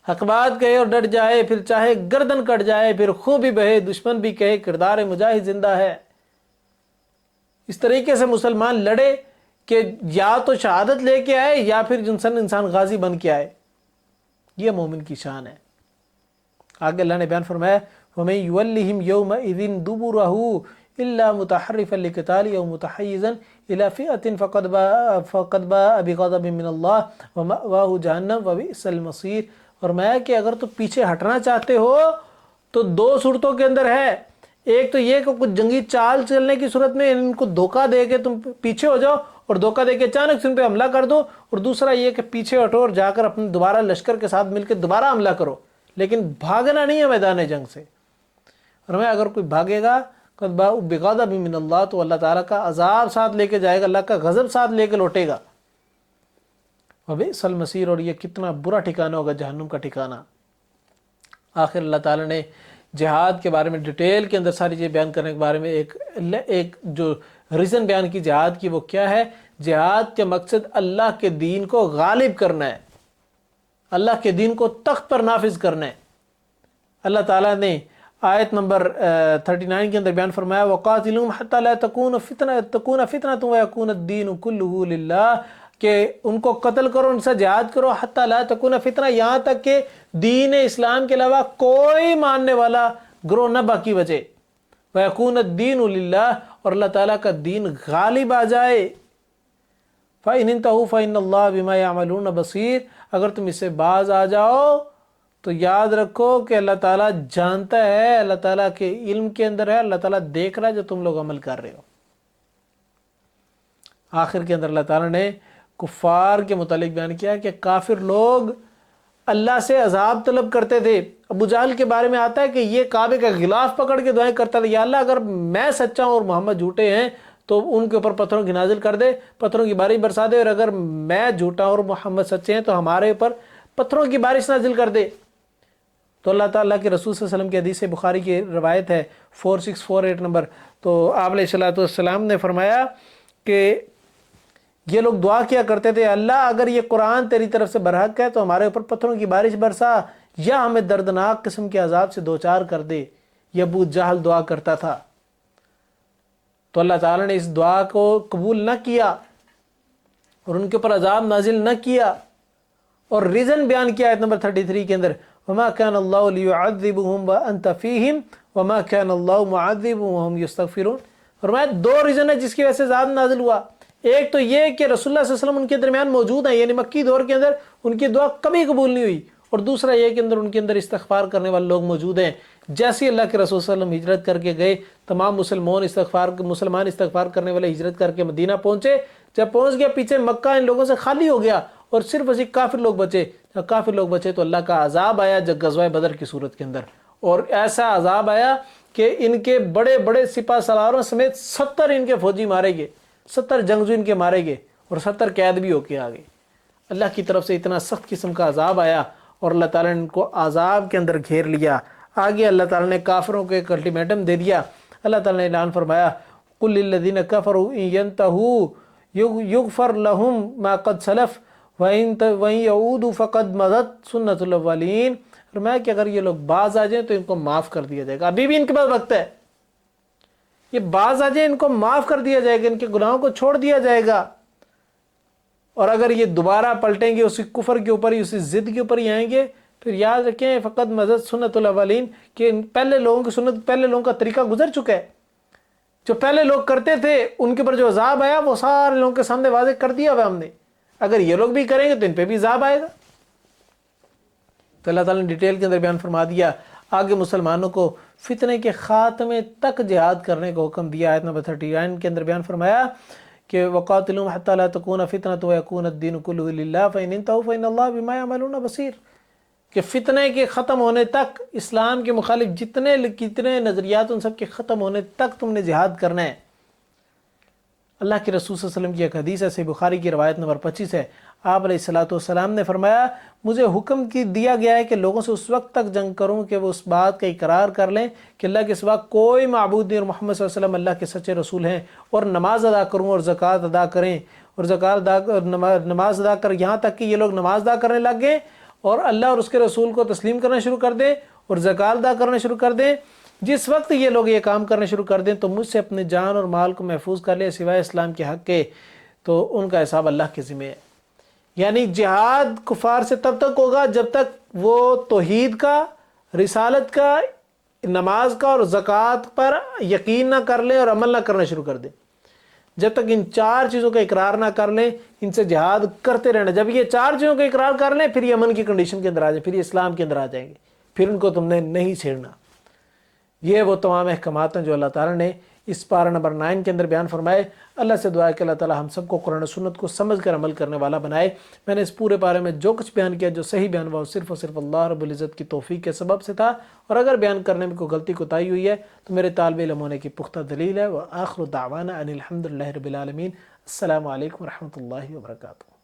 A: حق بات کہے اور ڈٹ جائے، پھر چاہے گردن کٹ جائے، پھر خون بھی بہے، دشمن بھی کہے کردار مجاہد زندہ ہے۔ اس طریقے سے مسلمان لڑے کہ یا تو شہادت لے کے آئے یا پھر انسان غازی بن کے آئے، یہ مومن کی شان ہے۔ آگے اللہ نے بیان فرمایا وَمَن يُوَلِّهِمْ يَوْمَئِذٍ دُبُرَهُ إِلَّا مُتَحَرِّفًا لِقِتَالٍ أَوْ مُتَحَيِّزًا إِلَى فِئَةٍ فَقَدْ بَاءَ بِغَضَبٍ مِّنَ اللَّهِ وَمَأْوَاهُ جَهَنَّمُ وَبِئْسَ الْمَصِيرُ۔ فرمایا کہ اگر تو پیچھے ہٹنا چاہتے ہو تو دو صورتوں کے اندر ہے، ایک تو یہ کہ کچھ جنگی چال چلنے کی صورت میں ان کو دھوکہ دے کے تم پیچھے ہو جاؤ اور دھوکہ دے کے اچانک سے ان پہ حملہ کر دو، اور دوسرا یہ کہ پیچھے ہٹو اور جا کر اپنے دوبارہ لشکر کے ساتھ مل کے دوبارہ حملہ کرو، لیکن بھاگنا نہیں ہے میدان جنگ سے۔ فرمایا اگر کوئی بھاگے گا قد باء بغضب من اللہ تو اللہ تعالیٰ کا عذاب ساتھ لے کے جائے گا، اللہ کا غضب ساتھ لے کے لوٹے گا۔ وبئس المصیر، اور یہ کتنا برا ٹھکانہ ہوگا جہنم کا ٹھکانہ۔ آخر اللہ تعالیٰ نے جہاد کے بارے میں ڈیٹیل کے اندر ساری چیزیں بیان کرنے کے بارے میں ایک جو ریزن بیان کی جہاد کی، وہ کیا ہے؟ جہاد کے مقصد اللہ کے دین کو غالب کرنا ہے، اللہ کے دین کو تخت پر نافذ کرنا ہے۔ اللہ تعالیٰ نے آیت نمبر 39 کے اندر بیان فرمایا وَقَاتِلُوهُمْ حَتَّى لَا تَكُونَ فِتْنَةٌ وَيَكُونَ الدِّينُ كُلُّهُ لِلَّهِ، کہ ان کو قتل کرو، ان سے جہاد کرو، حَتَّى لَا تَكُونَ فِتْنَةٌ، یہاں تک کہ دین اسلام کے علاوہ کوئی ماننے والا گروہ نہ باقی بچے، وَيَكُونَ الدِّينُ لِلَّهِ، اور اللہ تعالیٰ کا دین غالب آ جائے۔ فَإِنِ انْتَهُوا فَإِنَّ اللَّهَ بِمَا يَعْمَلُونَ بَصِيرٌ، اگر تم اس سے باز آ جاؤ تو یاد رکھو کہ اللہ تعالیٰ جانتا ہے، اللہ تعالیٰ کے علم کے اندر ہے، اللہ تعالیٰ دیکھ رہا ہے جو تم لوگ عمل کر رہے ہو۔ آخر کے اندر اللہ تعالیٰ نے کفار کے متعلق بیان کیا کہ کافر لوگ اللہ سے عذاب طلب کرتے تھے۔ ابو جہل کے بارے میں آتا ہے کہ یہ کعبے کا غلاف پکڑ کے دعائیں کرتا تھا، یا اللہ اگر میں سچا ہوں اور محمد جھوٹے ہیں تو ان کے اوپر پتھروں کی نازل کر دے، پتھروں کی بارش برسا دے، اور اگر میں جھوٹا ہوں اور محمد سچے ہیں تو ہمارے اوپر پتھروں کی بارش نازل کر دے۔ تو اللہ تعالیٰ کے رسول صلی اللہ علیہ وسلم کی حدیث بخاری کی روایت ہے 4648 نمبر، تو آپ علیہ السلام نے فرمایا کہ یہ لوگ دعا کیا کرتے تھے اللہ اگر یہ قرآن تیری طرف سے برحق ہے تو ہمارے اوپر پتھروں کی بارش برسا یا ہمیں دردناک قسم کے عذاب سے دوچار کر دے۔ یہ ابو جہل دعا کرتا تھا، تو اللہ تعالیٰ نے اس دعا کو قبول نہ کیا اور ان کے اوپر عذاب نازل نہ کیا، اور ریزن بیان کیا آیت نمبر 33 کے اندر وَمَا كَانَ اللَّهُ لِيُعَذِّبُهُمْ وَأَنْتَ فِيهِمْ وَمَا كَانَ اللَّهُ مُعَذِّبُهُمْ وَهُمْ يَسْتَغْفِرُونَ۔ فرمایا دو ریزن ہے جس کی وجہ سے عذاب نازل ہوا، ایک تو یہ کہ رسول اللہ صلی اللہ علیہ وسلم ان کے درمیان موجود ہیں، یعنی مکی دور کے اندر ان کی دعا کبھی قبول نہیں ہوئی، اور دوسرا یہ کہ ان کے اندر استغفار کرنے والے لوگ موجود ہیں۔ جیسے اللہ کے رسول صلی اللہ علیہ وسلم ہجرت کر کے گئے، تمام مسلمان استغفار کرنے والے ہجرت کر کے مدینہ پہنچے، جب پہنچ گیا پیچھے مکہ ان لوگوں سے خالی ہو گیا اور صرف اسی کافر لوگ بچے۔ جب کافر لوگ بچے تو اللہ کا عذاب آیا جب غزوہ بدر کی صورت کے اندر، اور ایسا عذاب آیا کہ ان کے بڑے بڑے سپہ سالاروں سمیت 70 ان کے فوجی مارے گئے، 70 جنگجو ان کے مارے گئے، اور 70 قید بھی ہو کے آ گئے۔ اللہ کی طرف سے اتنا سخت قسم کا عذاب آیا اور اللہ تعالیٰ نے ان کو عذاب کے اندر گھیر لیا۔ آگے اللہ تعالیٰ نے کافروں کو ایک الٹیمیٹم دے دیا۔ اللہ تعالیٰ نے اعلان فرمایا قُلْ لِلَّذِينَ كَفَرُوا إِن يَنْتَهُوا يُغْفَرْ لَهُم مَا قَدْ سَلَفَ وَإِن يَعُودُوا فَقَدْ مَضَتْ سُنَّةُ الْأَوَّلِينَ۔ فرمایا کہ اگر یہ لوگ باز آ جائیں تو ان کو معاف کر دیا جائے گا، ابھی بھی ان کے پاس وقت ہے، یہ باز آ جائیں ان کو معاف کر دیا جائے گا، ان کے گناہوں کو چھوڑ دیا جائے گا، اور اگر یہ دوبارہ پلٹیں گے اسی کفر کے اوپر ہی، اسی ضد کے اوپر ہی آئیں گے، پھر یاد رکھیں فقط مضت سنت الاولین، کہ پہلے لوگوں کی سنت، پہلے لوگوں کا طریقہ گزر چکا ہے۔ جو پہلے لوگ کرتے تھے ان کے اوپر جو عذاب آیا وہ سارے لوگوں کے سامنے واضح کر دیا ہوا ہم نے، اگر یہ لوگ بھی کریں گے تو ان پہ بھی عذاب آئے گا۔ تو اللہ تعالیٰ نے ڈیٹیل کے اندر بیان فرما دیا۔ آگے مسلمانوں کو فتنے کے خاتمے تک جہاد کرنے کو حکم دیا۔ آیت نمبر 39 کے اندر بیان فرمایا کہ وَقَاتِلُوهُمْ حَتَّى لَا تَكُونَ فِتْنَةٌ وَيَكُونَ الدِّينُ كُلُّهُ لِلَّهِ فَإِنِ انْتَهُوا فَإِنَّ اللَّهَ بِمَا يَعْمَلُونَ بَصِيرٌ، کہ فتنے کے ختم ہونے تک اسلام کے مخالف جتنے نظریات ان سب کے ختم ہونے تک تم نے جہاد کرنا ہے۔ اللہ کے رسول صلی اللہ علیہ وسلم کی ایک حدیث ہے، صحیح بخاری کی روایت نمبر 25 ہے، آپ علیہ الصلوۃ والسلام نے فرمایا مجھے حکم دیا گیا ہے کہ لوگوں سے اس وقت تک جنگ کروں کہ وہ اس بات کا اقرار کر لیں کہ اللہ کے سوا کوئی معبود نہیں اور محمد صلی اللہ علیہ وسلم اللہ کے سچے رسول ہیں، اور نماز ادا کروں اور زکوٰۃ ادا کریں، اور نماز ادا کر یہاں تک کہ یہ لوگ نماز ادا کرنے لگ گئے اور اللہ اور اس کے رسول کو تسلیم کرنا شروع کر دیں اور زکوٰۃ ادا کرنا شروع کر دیں۔ جس وقت یہ لوگ یہ کام کرنا شروع کر دیں تو مجھ سے اپنے جان اور مال کو محفوظ کر لیں سوائے اسلام کے حق کے، تو ان کا حساب اللہ کے ذمہ ہے۔ یعنی جہاد کفار سے تب تک ہوگا جب تک وہ توحید کا، رسالت کا، نماز کا اور زکوٰۃ پر یقین نہ کر لیں اور عمل نہ کرنا شروع کر دیں۔ جب تک ان 4 چیزوں کا اقرار نہ کر لیں ان سے جہاد کرتے رہنا۔ جب یہ 4 چیزوں کا اقرار کر لیں پھر یہ امن کی کنڈیشن کے اندر آ جائیں، پھر یہ اسلام کے اندر آ جائیں گے، پھر ان کو تم نے نہیں چھیڑنا۔ یہ وہ تمام احکامات ہیں جو اللہ تعالیٰ نے اس پارہ نمبر 9 کے اندر بیان فرمائے۔ اللہ سے دعا ہے کہ اللہ تعالیٰ ہم سب کو قرآن و سنت کو سمجھ کر عمل کرنے والا بنائے۔ میں نے اس پورے پارے میں جو کچھ بیان کیا جو صحیح بیان ہوا وہ صرف اور صرف اللہ رب العزت کی توفیق کے سبب سے تھا، اور اگر بیان کرنے میں کوئی غلطی کوتاہی ہوئی ہے تو میرے طالب علم ہونے کی پختہ دلیل ہے۔ وآخر دعوانا ان الحمد للہ رب العالمین۔ السلام علیکم ورحمۃ اللہ وبرکاتہ۔